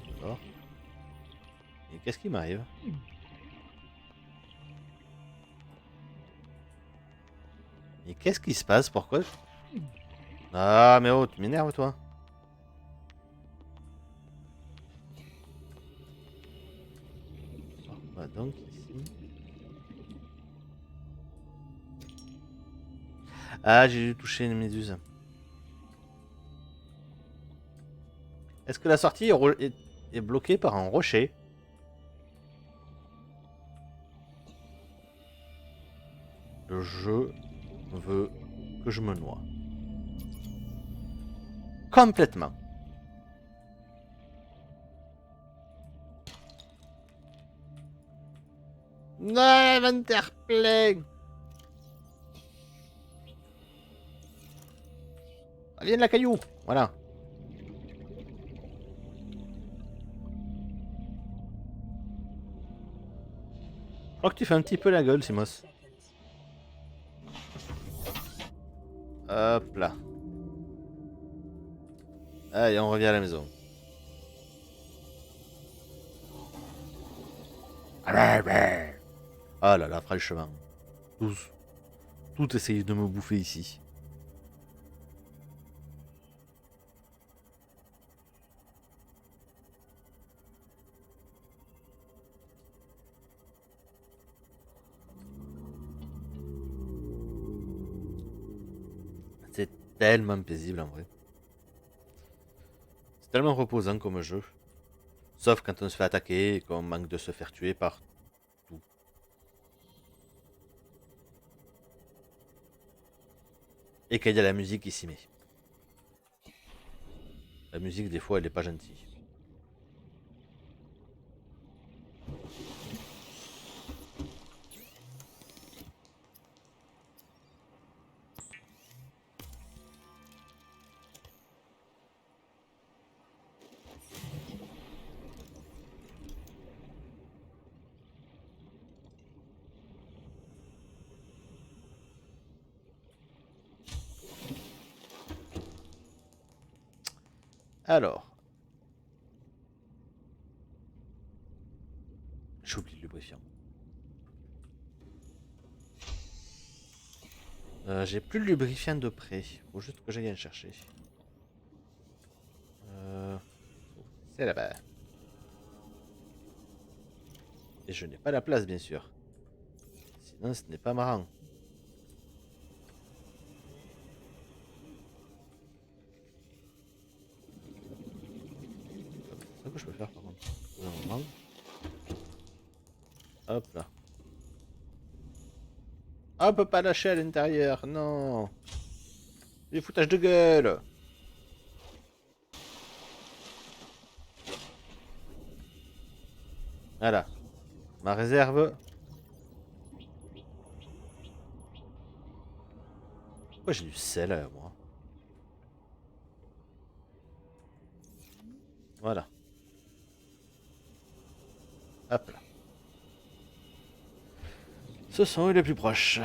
D'accord. Et qu'est-ce qui m'arrive? Et qu'est-ce qui se passe? Pourquoi? Ah, mais oh, tu m'énerves, toi. Bah donc ici. Ah, j'ai dû toucher une méduse. Est-ce que la sortie est bloquée par un rocher? Je veux que je me noie. Complètement. Non, l'interplane. Ah, viens de la caillou. Voilà. Je crois que tu fais un petit peu la gueule, Simos. Hop là. Allez, on revient à la maison. Ah là là, franchement. Tout essaye de me bouffer ici. C'est tellement paisible en vrai. C'est tellement reposant comme jeu. Sauf quand on se fait attaquer et qu'on manque de se faire tuer par tout. Et qu'il y a la musique qui s'y met. La musique, des fois, elle est pas gentille. Alors. J'oublie le lubrifiant. J'ai plus le lubrifiant de près. Faut juste que j'aille en chercher. C'est là-bas. Et je n'ai pas la place, bien sûr. Sinon, ce n'est pas marrant. C'est ça que je peux faire, par contre. Un moment. Hop là. Ah, on peut pas lâcher à l'intérieur. Non. Du foutage de gueule. Voilà. Ma réserve. Pourquoi j'ai du sel, moi? Voilà. Hop là. Ce sont les plus proches.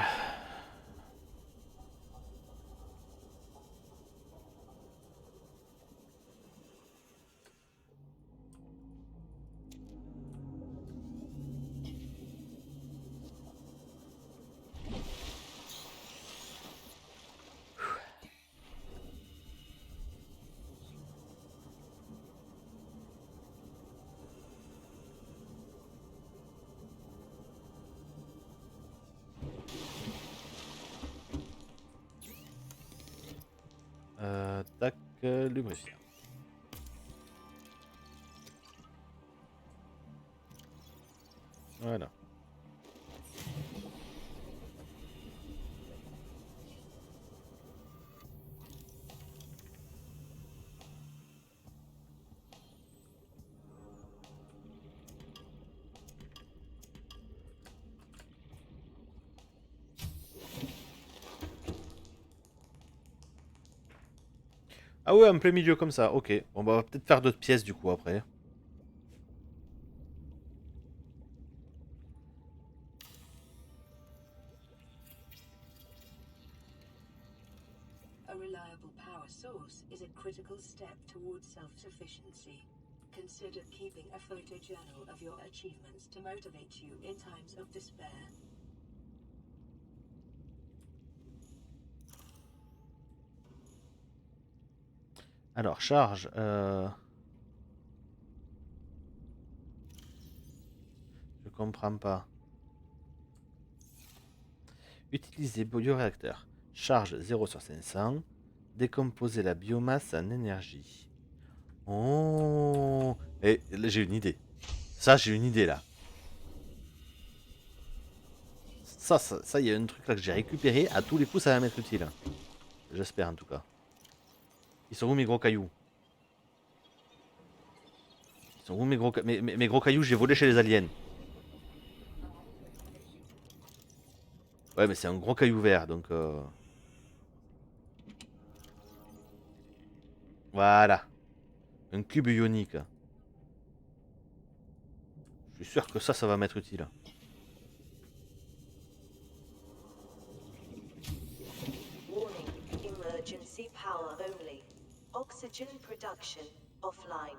lubrifiant. Voilà. Ah ouais, en plein milieu comme ça, ok. Bon, bah, on va peut-être faire d'autres pièces du coup après. A reliable power source is a critical step towards self-sufficiency. Consider keeping a photojournal of your achievements to motivate you in times of despair. Alors, charge. Je comprends pas. Utiliser bioréacteur. Charge 0 sur 500. Décomposer la biomasse en énergie. Oh. Et là, j'ai une idée. Ça, j'ai une idée là. Ça, il y a un truc là que j'ai récupéré. À tous les coups, ça va m'être utile. J'espère en tout cas. Ils sont où mes gros cailloux? Ils sont où mes mes gros cailloux? J'ai volé chez les aliens. Ouais, mais c'est un gros caillou vert, donc... Voilà. Un cube ionique. Je suis sûr que ça va m'être utile. Warning. Emergency power only. Oxygen production offline.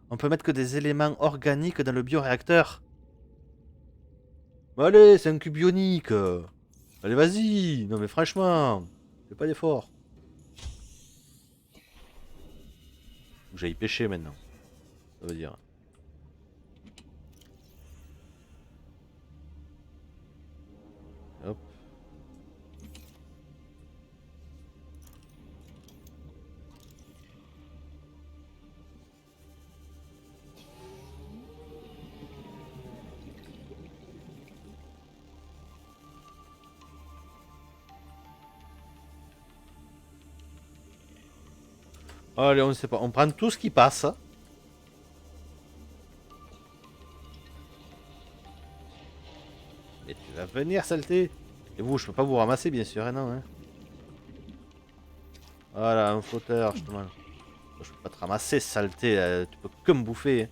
On peut mettre que des éléments organiques dans le bioréacteur. Allez, c'est un cube ionique. Allez, vas-y. Non, mais franchement, fais pas d'effort. Faut que j'aille pêcher maintenant. Ça veut dire. Hop. Allez, on ne sait pas. On prend tout ce qui passe. Mais tu vas venir, saleté. Et vous, je peux pas vous ramasser, bien sûr, hein, non. Hein. Voilà, un flotteur, justement. Je peux pas te ramasser, saleté. Tu peux que me bouffer. Hein.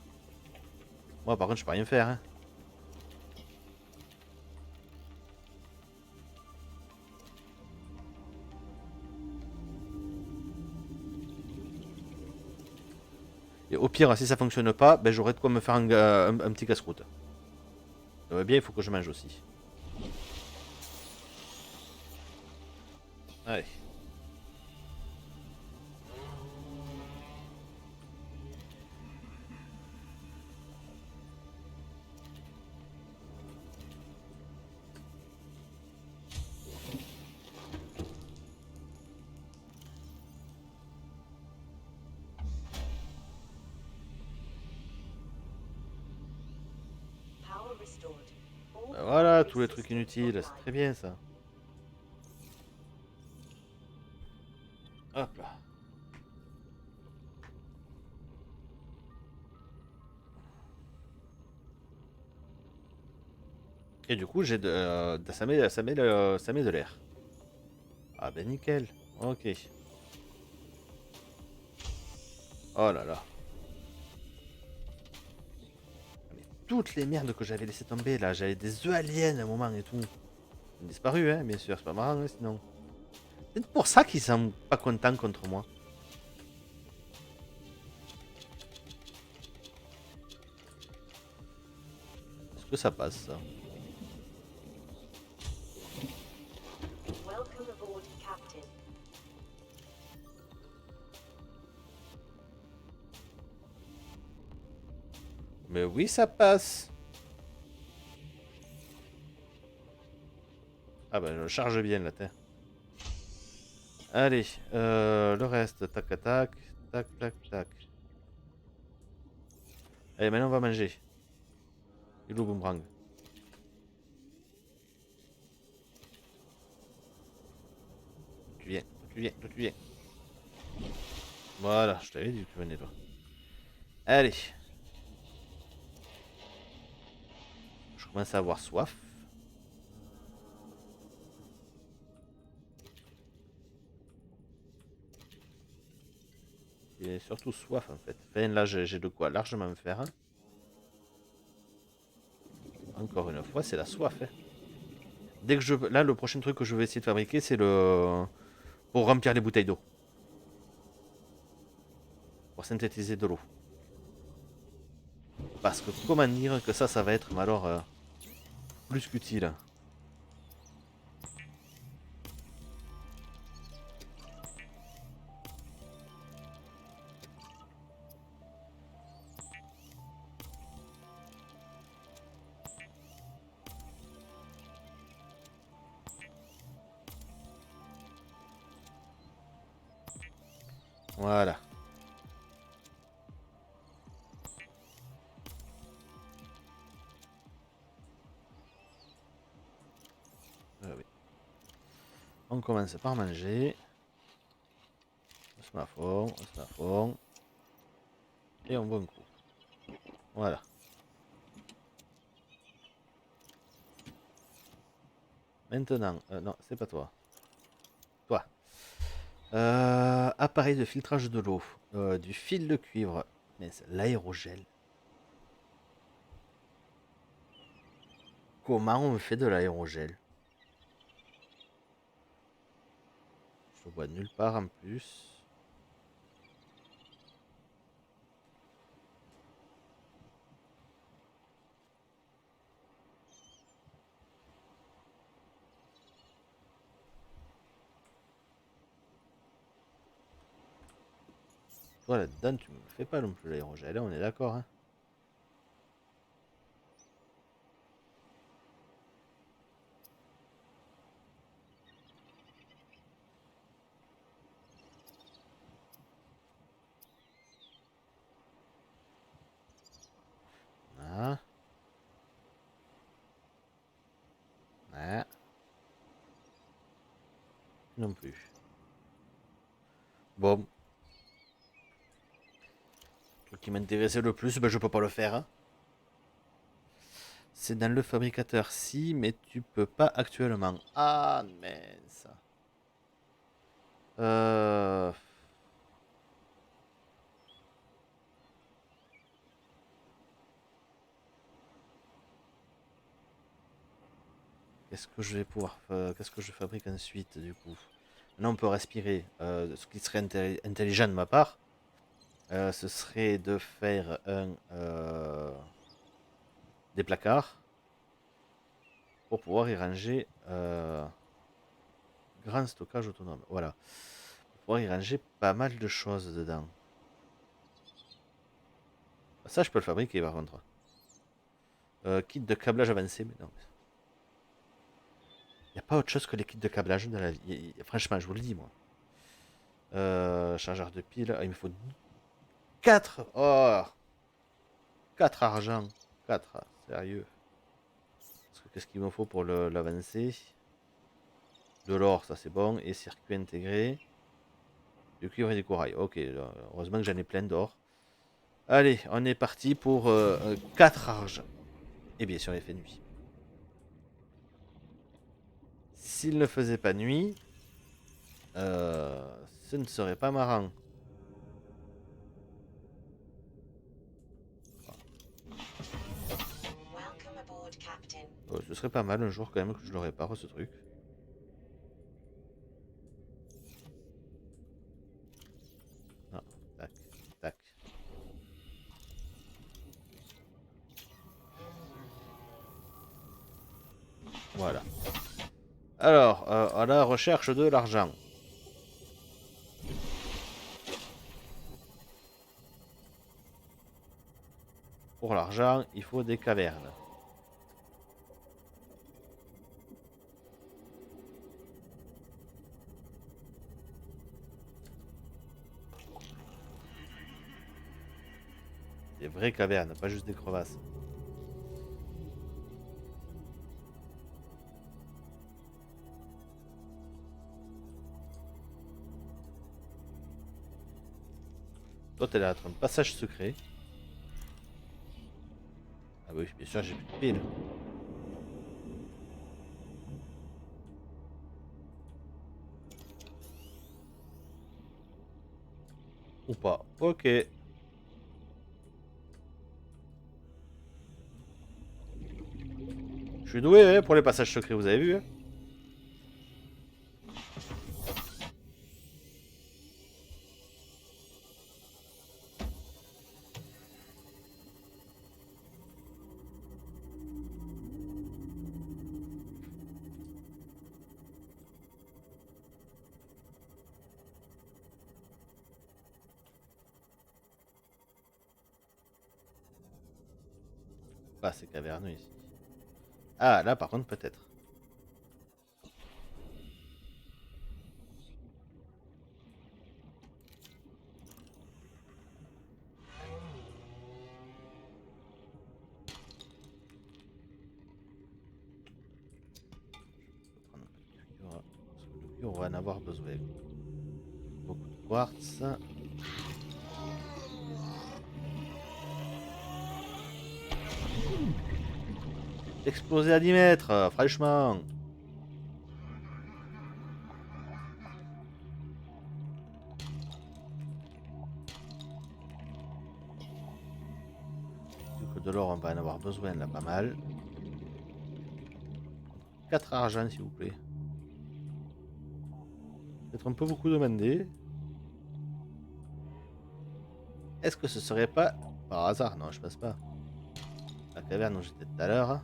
Moi, par contre, je peux rien faire. Hein. Et au pire, si ça fonctionne pas, ben, j'aurai de quoi me faire un petit casse-croûte. Ça va bien, il faut que je mange aussi. Allez. Power restored. All Ben voilà, primary tous les trucs systems inutiles, c'est offline. très bien ça. Hop là. Et du coup, ça met de l'air. Ah ben nickel. Ok. Oh là là. Mais toutes les merdes que j'avais laissé tomber là, j'avais des œufs aliens à un moment et tout. Ils ont disparu, hein, bien sûr, c'est pas marrant, hein, sinon. C'est pour ça qu'ils sont pas contents contre moi. Est-ce que ça passe ça? Welcome aboard, Captain. Mais oui, ça passe. Ah bah je charge bien la terre. Allez, le reste, tac, tac, tac, tac, tac. Allez, maintenant on va manger. Et le boomerang. Tu viens, tu viens, tu viens. Voilà, je t'avais dit que tu venais toi. Allez. Je commence à avoir soif. Et surtout soif en fait. Enfin, là j'ai de quoi largement me faire. Encore une fois, c'est la soif. Hein. Dès que je. Là, le prochain truc que je vais essayer de fabriquer, c'est le. Pour remplir les bouteilles d'eau. Pour synthétiser de l'eau. Parce que comment dire que ça va être, mais alors, plus qu'utile. Voilà. Oui. On commence par manger. On se met à fond, on se met à fond. Et on boit un coup. Voilà. Maintenant, non, c'est pas toi. Toi. Appareil de filtrage de l'eau. Du fil de cuivre. L'aérogel. Comment on fait de l'aérogel? Je vois nulle part en plus. Toi là-dedans, tu me fais pas non plus l'aérogel, on est d'accord, hein? Ah. Ah. Non plus. Bon. Ce qui m'intéressait le plus, ben je peux pas le faire. Hein. C'est dans le fabricateur, si, mais tu peux pas actuellement. Ah, mince. Euh... Qu'est-ce que je vais pouvoir... Qu'est-ce que je fabrique ensuite, du coup? Là, on peut respirer. Ce qui serait intelligent de ma part, ce serait de faire des placards pour pouvoir y ranger grand stockage autonome. Voilà. Pour pouvoir y ranger pas mal de choses dedans. Ça, je peux le fabriquer par contre. Kit de câblage avancé, mais non. Il n'y a pas autre chose que les kits de câblage dans la vie. Franchement, je vous le dis, moi. Chargeur de pile. Ah, il me faut 4. Oh, 4 argent. 4. Sérieux. Qu'est-ce qu'il me faut pour l'avancer? De l'or, ça c'est bon. Et circuit intégré. Du cuivre et du corail. Ok, heureusement que j'en ai plein d'or. Allez, on est parti pour 4 argent. Et bien sûr, il fait nuit. S'il ne faisait pas nuit, ce ne serait pas marrant. Ce serait pas mal un jour quand même que je le répare ce truc. Ah, tac, tac. Voilà. Alors, à la recherche de l'argent. Pour l'argent, il faut des cavernes. Des vraies cavernes, pas juste des crevasses. Toi, t'as l'air d'être un passage secret. Ah oui, bien sûr, j'ai plus de piles. Ou pas. Ok. Je suis doué hein, pour les passages secrets, vous avez vu hein. Ah, c'est caverneux ici. Ah, là par contre, peut-être. Je vais prendre un peu de cuivre, parce que le cuivre, on va en avoir besoin. Beaucoup de quartz. Exploser à 10 mètres, franchement. Vu que de l'or, on va en avoir besoin là, pas mal. 4 argent, s'il vous plaît. Peut-être un peu beaucoup demandé. Est-ce que ce serait pas par hasard? Non, je pense pas. La caverne où j'étais tout à l'heure.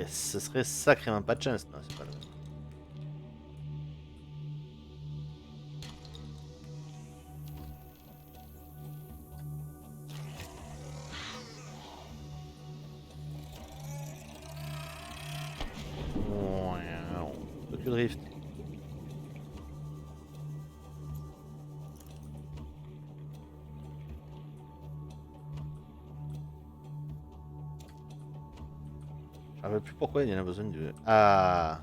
Ce serait sacrément pas de chance. Non, c'est pas le même. Tokyo Drift. Je ne rappelle plus pourquoi il y en a besoin de... Ah.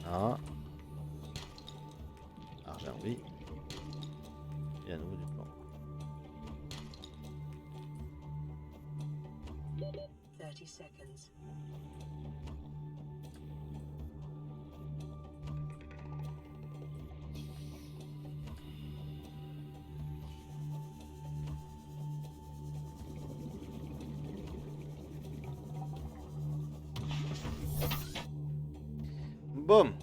Non. Argent, oui. Et à nouveau du plomb. 30 seconds. Boum.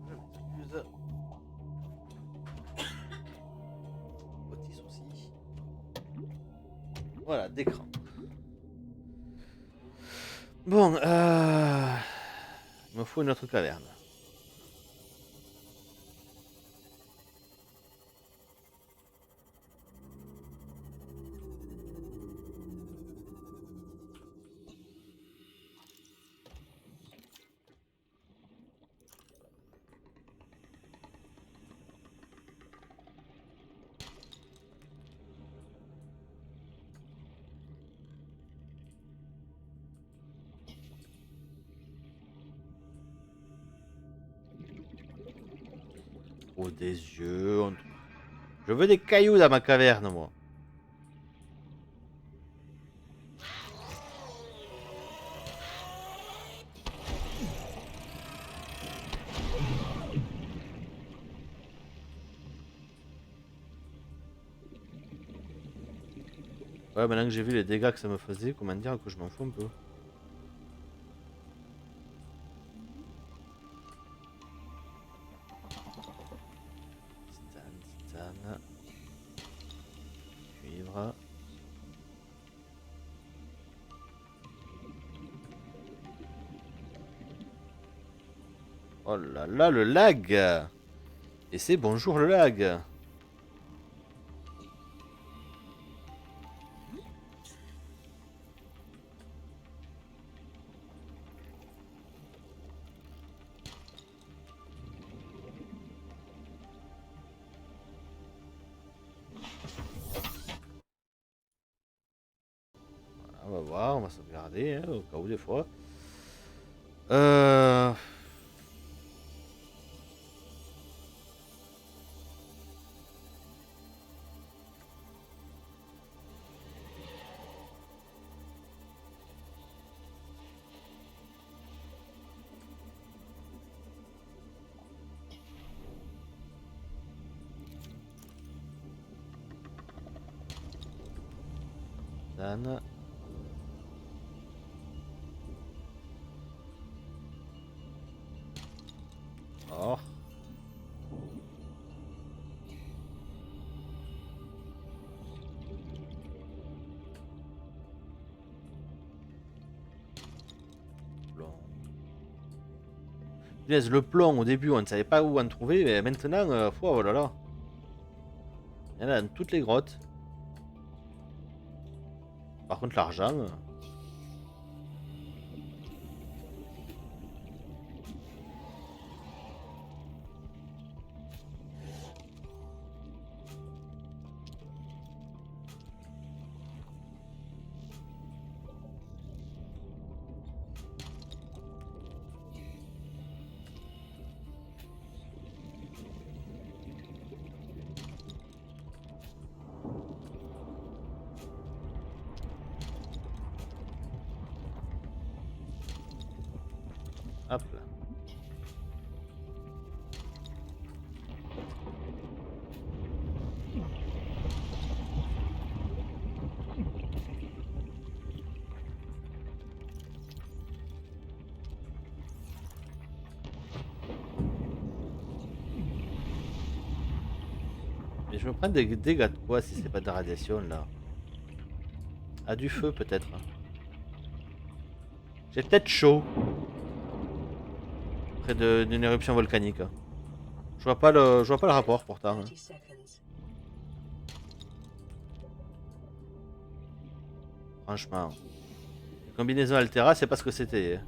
Excuse. Petit souci. Voilà, d'écran. Bon, il me faut une autre caverne. Oh, des yeux. Je veux des cailloux dans ma caverne, moi. Ouais, maintenant que j'ai vu les dégâts que ça me faisait, comment dire que je m'en fous un peu. Titane. Cuivre. Oh là là, le lag! Et c'est bonjour le lag! voir, on va sauvegarder hein, au cas où des fois. Euh... Dan. Oh. Plomb. Punaise, le plomb au début on ne savait pas où en trouver, mais maintenant, oh là là. Il y en a dans toutes les grottes. Par contre l'argent. Hop là. Mais je me prends des dégâts de quoi si c'est pas de la radiation là? Ah, du feu peut-être. J'ai peut-être chaud. Près d'une éruption volcanique. Je vois pas le rapport pourtant. 30 seconds. Franchement. Les combinaisons Altera, c'est pas ce que c'était.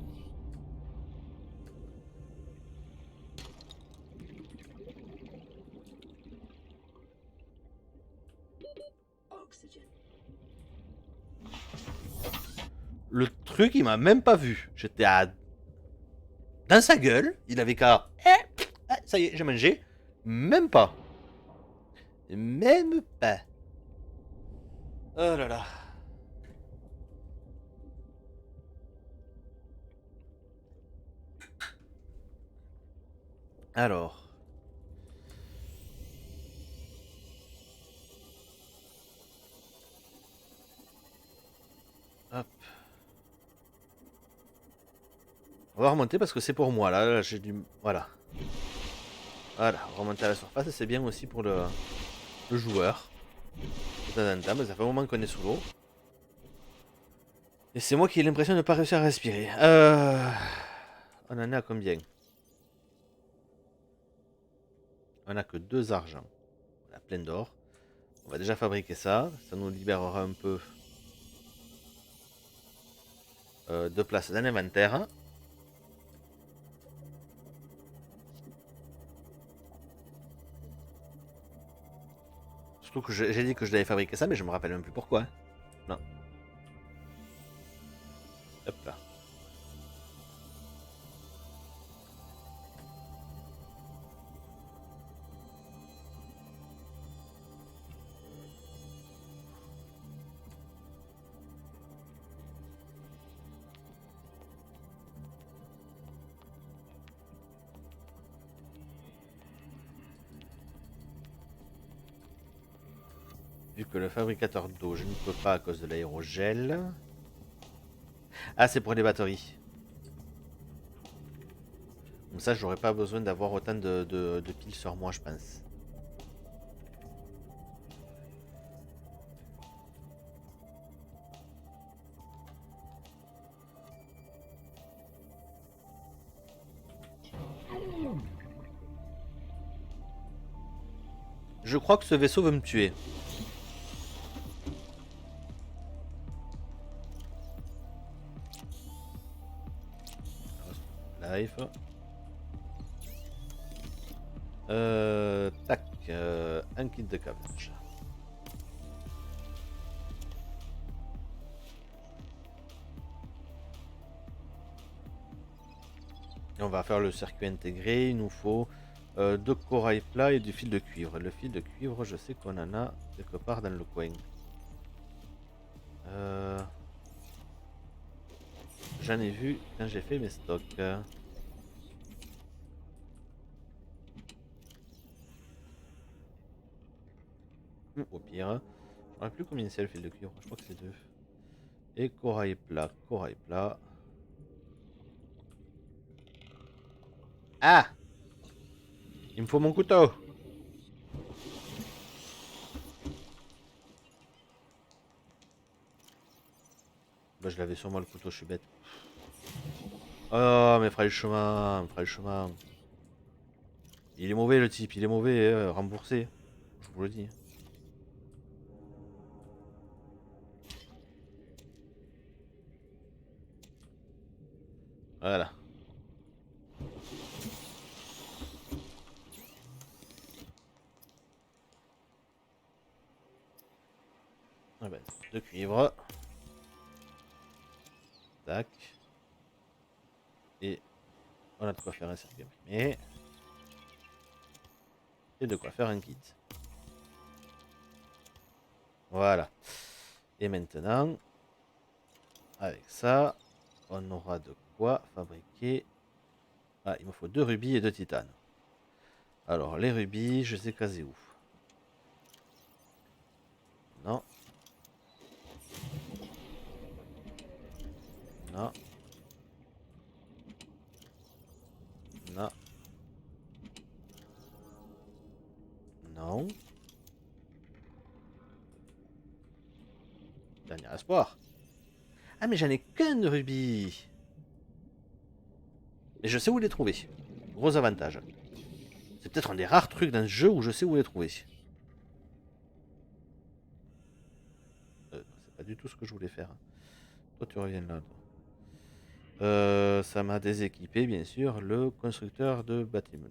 Oxygen. Le truc, il m'a même pas vu. J'étais à... dans sa gueule. Il avait qu'à... ça y est, j'ai mangé. Même pas. Même pas. Oh là là. Alors. Hop. On va remonter parce que c'est pour moi. Là j'ai du... Voilà. Voilà, remonter à la surface, c'est bien aussi pour le joueur. De temps en temps, mais ça fait un moment qu'on est sous l'eau. Et c'est moi qui ai l'impression de ne pas réussir à respirer. On en est à combien? On a que 2 argent. On a plein d'or. On va déjà fabriquer ça. Ça nous libérera un peu de place dans l'inventaire. Surtout que j'ai dit que je l'avais fabriqué ça, mais je me rappelle même plus pourquoi. Non. Hop là. Vu que le fabricateur d'eau, je ne peux pas à cause de l'aérogel. Ah, c'est pour les batteries. Comme ça, j'aurais pas besoin d'avoir autant de piles sur moi, je pense. Je crois que ce vaisseau veut me tuer. Life. Tac. Un kit de câblage. Et on va faire le circuit intégré. Il nous faut 2 corail plat et du fil de cuivre. Le fil de cuivre, je sais qu'on en a quelque part dans le coin. J'en ai vu quand j'ai fait mes stocks. Au pire. Je ne sais plus combien c'est le fil de cuivre. Je crois que c'est 2. Et corail plat, corail plat. Ah! Il me faut mon couteau! Bah, je l'avais sur moi le couteau, je suis bête. Oh, mais fera le chemin, fera le chemin. Il est mauvais le type, il est mauvais, remboursé. Je vous le dis. Voilà. Ah ben, 2 cuivres. Tac. Et on a de quoi faire un circuit imprimé. Et de quoi faire un kit. Voilà. Et maintenant, avec ça, on aura de quoi fabriquer. Ah, il me faut 2 rubis et 2 titanes. Alors, les rubis, je sais caser où. Non. Non. Non. Non. Dernier espoir. Ah, mais j'en ai qu'un de rubis. Et je sais où les trouver. Gros avantage. C'est peut-être un des rares trucs dans ce jeu où je sais où les trouver. C'est pas du tout ce que je voulais faire. Toi, tu reviens là. Ça m'a déséquipé, bien sûr, le constructeur de bâtiment.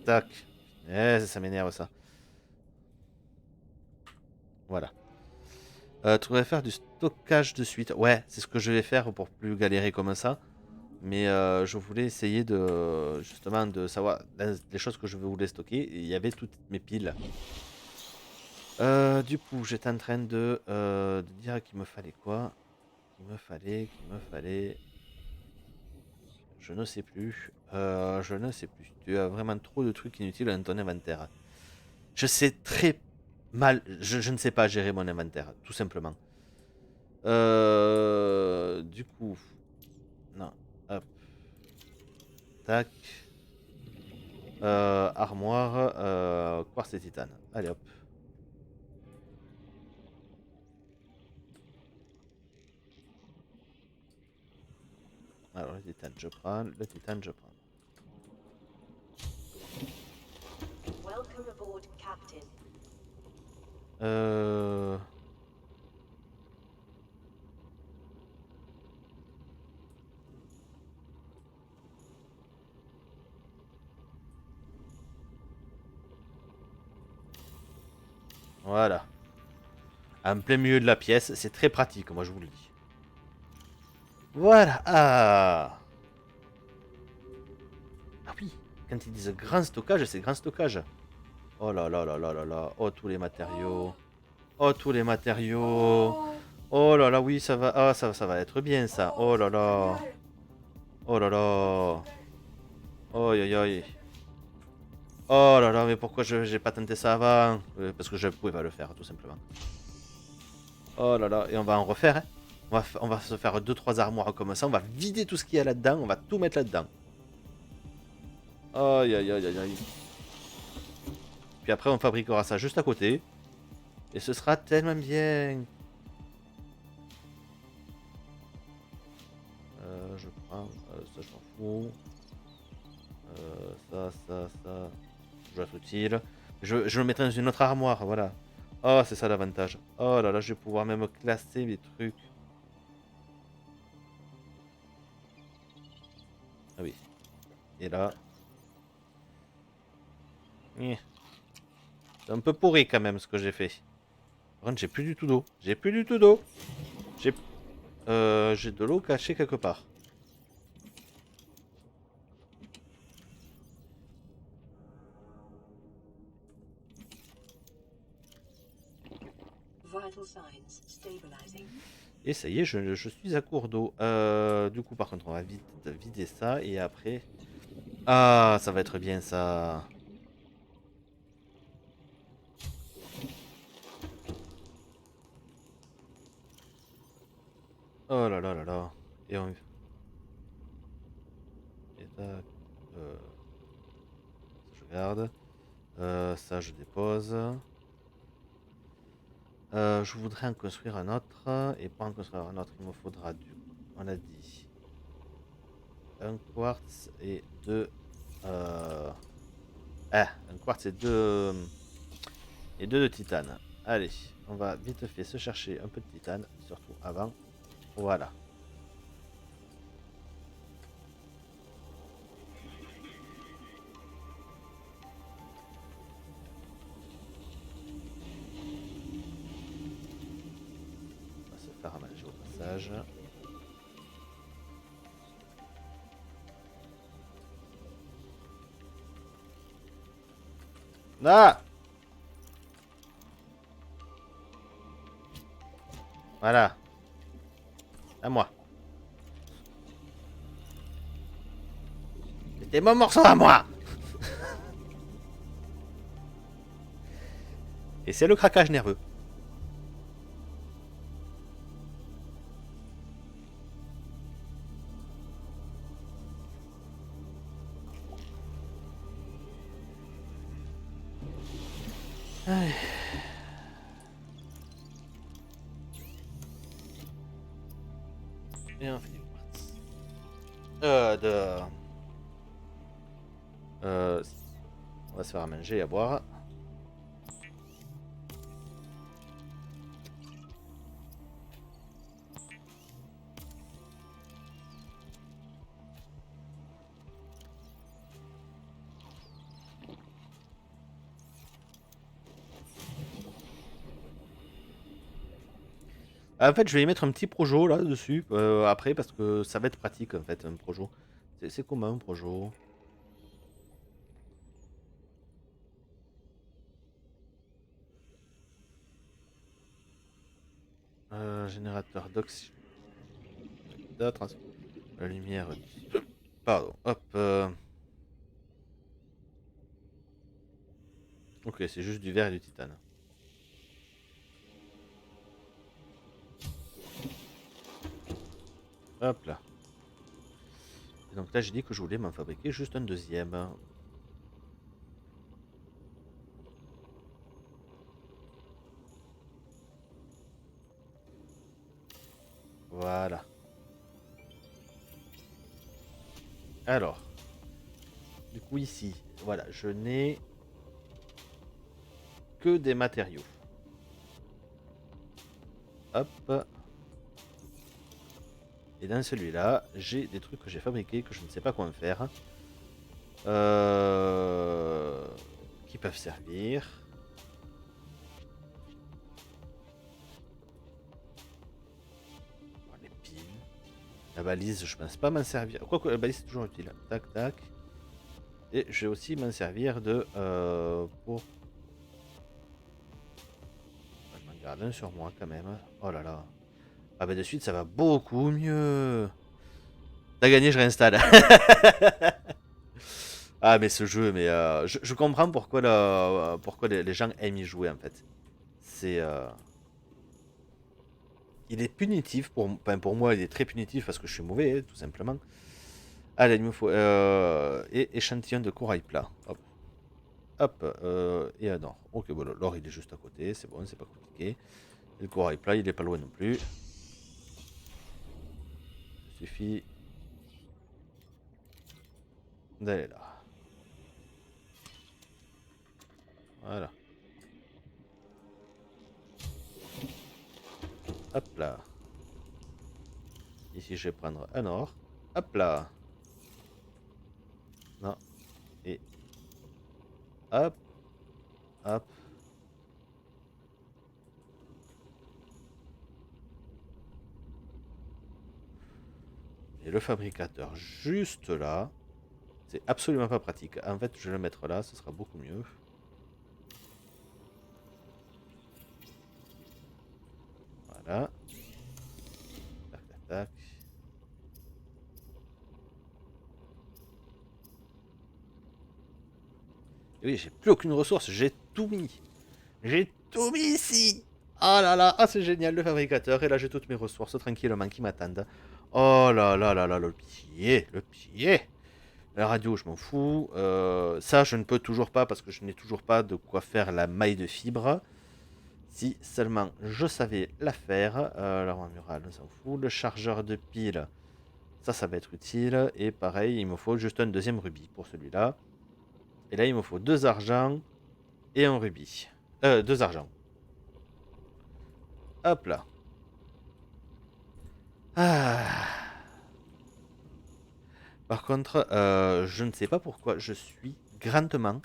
Tac. Ça m'énerve ça. Voilà. Tu voudrais faire du stockage de suite. Ouais, c'est ce que je vais faire pour plus galérer comme ça. Mais je voulais essayer de justement de savoir les choses que je voulais stocker. Et il y avait toutes mes piles. Du coup, j'étais en train de dire qu'il me fallait quoi. Qu'il me fallait. Je ne sais plus. Je ne sais plus. Tu as vraiment trop de trucs inutiles dans ton inventaire. Je sais très mal. Je ne sais pas gérer mon inventaire, tout simplement. Du coup. Non. Hop. Tac. Armoire. Quartz et titane. Allez hop. Alors le titane je prends. Le titane je prends. Welcome aboard, Captain. Euh... Voilà. En plein milieu de la pièce, c'est très pratique, moi je vous le dis. Voilà. Ah. Ah oui. Quand ils disent grand stockage, c'est grand stockage. Oh là là là là là là. Oh tous les matériaux. Oh tous les matériaux. Oh là là oui ça va. Ah ça va être bien ça. Oh là là. Oh là là. Oh aïe aïe. Oh là là mais pourquoi j'ai pas tenté ça avant? Parce que je pouvais pas le faire tout simplement. Oh là là, et on va en refaire. Hein. On va se faire 2-3 armoires comme ça. On va vider tout ce qu'il y a là-dedans. On va tout mettre là-dedans. Aïe aïe aïe aïe aïe. Puis après, on fabriquera ça juste à côté. Et ce sera tellement bien. Je prends. Ça, je m'en fous. Ça. Je dois être utile. Je le mettrai dans une autre armoire. Voilà. Oh, c'est ça l'avantage. Oh là là, je vais pouvoir même classer mes trucs. Ah oui. Et là. C'est un peu pourri quand même ce que j'ai fait. Par contre, j'ai plus du tout d'eau. J'ai plus du tout d'eau. J'ai... J'ai de l'eau cachée quelque part. Vital signs stabilizing. Et ça y est, je suis à court d'eau. Du coup, par contre, on va vite vider ça et après. Ah, ça va être bien ça. Oh là là là là. Et on. Et tac. Euh, ça, je garde. Ça, je dépose. Je voudrais en construire un autre. Et pour en construire un autre, il me faudra du. On a dit. Un quartz et deux. Un quartz et deux. Et deux de titane. Allez, on va vite fait se chercher un peu de titane, surtout avant. Voilà. On va se faire à manger au passage. Ah! Voilà. À moi. C'était mon morceau à moi! Et c'est le craquage nerveux. Aïe. Et on fait du quartz. On va se faire à manger et à boire. En fait, je vais y mettre un petit projo là dessus après parce que ça va être pratique en fait un projo. C'est comment un projo? Générateur d'oxygène. La lumière. Pardon. Hop. Ok, c'est juste du verre et du titane. Hop là. Et donc là, j'ai dit que je voulais m'en fabriquer juste un deuxième. Voilà. Alors, du coup ici, voilà, je n'ai que des matériaux. Hop. Et dans celui-là, j'ai des trucs que j'ai fabriqués que je ne sais pas quoi en faire. Qui peuvent servir. Oh, les piles. La balise, je pense pas m'en servir. Quoique la balise c'est toujours utile. Tac, tac. Et je vais aussi m'en servir de pour. Je m'en garde un sur moi quand même. Oh là là. Ah bah de suite ça va beaucoup mieux. T'as gagné, je réinstalle. Ah mais ce jeu, mais je comprends pourquoi, pourquoi les gens aiment y jouer en fait. C'est il est punitif enfin, pour moi, il est très punitif parce que je suis mauvais, tout simplement. Allez, il me faut échantillon de corail plat. Hop, hop, et un or. Ok, bon, l'or il est juste à côté, c'est bon, c'est pas compliqué. Et le corail plat, il est pas loin non plus. Il suffit d'aller là. Voilà. Hop là. Ici, je vais prendre un or. Hop là. Non. Et hop, hop. le fabricateur juste là. C'est absolument pas pratique. En fait, je vais le mettre là, ce sera beaucoup mieux. Voilà. Tac, tac, tac. Et oui, j'ai plus aucune ressource, j'ai tout mis. J'ai tout mis ici. Ah là là, ah c'est génial le fabricateur. Et là j'ai toutes mes ressources tranquillement qui m'attendent. Oh là là là là, le pied, le pied. La radio, je m'en fous. Ça, je ne peux toujours pas parce que je n'ai toujours pas de quoi faire la maille de fibre. Si seulement je savais la faire. L'armoire murale, on s'en fout. Le chargeur de pile, ça va être utile. Et pareil, il me faut juste un deuxième rubis pour celui-là. Et là, il me faut 2 argents et un rubis. 2 argents. Hop là. Ah. Par contre, je ne sais pas pourquoi je suis grandement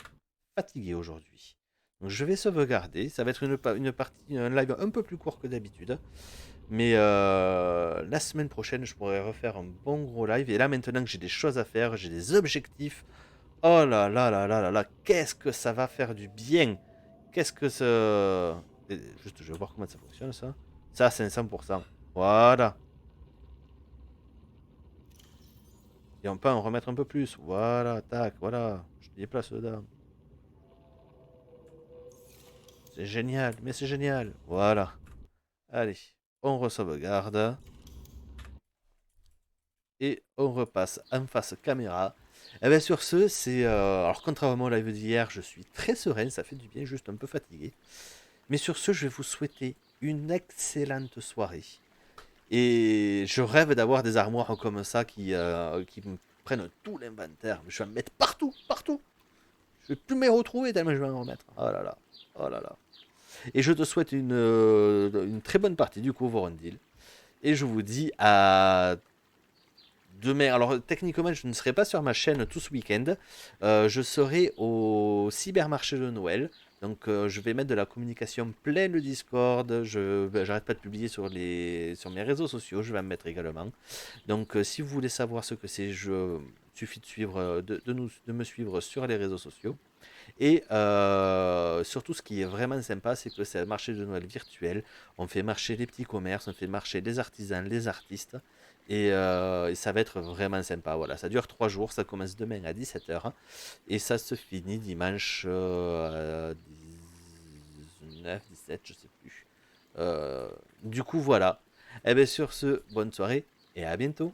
fatigué aujourd'hui. Donc je vais sauvegarder. Ça va être une partie, un live un peu plus court que d'habitude. Mais la semaine prochaine, je pourrai refaire un bon gros live. Et là, maintenant que j'ai des choses à faire, j'ai des objectifs. Oh là là là là là là, qu'est-ce que ça va faire du bien. Qu'est-ce que ça... Juste, je vais voir comment ça fonctionne, ça. Ça, c'est 500%. Voilà. Et on peut en remettre un peu plus. Voilà, tac, voilà. Je déplace dedans. C'est génial, mais c'est génial. Voilà. Allez, on re-sauvegarde. Et on repasse en face caméra. Et bien sur ce, c'est... alors contrairement au live d'hier, je suis très serein, ça fait du bien, juste un peu fatigué. Mais sur ce, je vais vous souhaiter une excellente soirée. Et je rêve d'avoir des armoires comme ça qui me prennent tout l'inventaire. Je vais en mettre partout, partout. Je vais plus me retrouver tellement je vais en remettre. Oh là là, oh là là. Et je te souhaite une très bonne partie du coup, Vorondil. Et je vous dis à demain. Alors techniquement, je ne serai pas sur ma chaîne tout ce week-end. Je serai au cybermarché de Noël. Donc je vais mettre de la communication pleine le Discord. J'arrête pas de publier sur mes réseaux sociaux. Je vais en mettre également. Donc si vous voulez savoir ce que c'est, suffit de suivre, de me suivre sur les réseaux sociaux. Et surtout, ce qui est vraiment sympa, c'est que c'est un marché de Noël virtuel. On fait marcher les petits commerces, on fait marcher les artisans, les artistes. Et ça va être vraiment sympa. Voilà, ça dure 3 jours. Ça commence demain à 17h. Et ça se finit dimanche 19, 17, je sais plus. Du coup, voilà. Et bien sur ce, bonne soirée et à bientôt.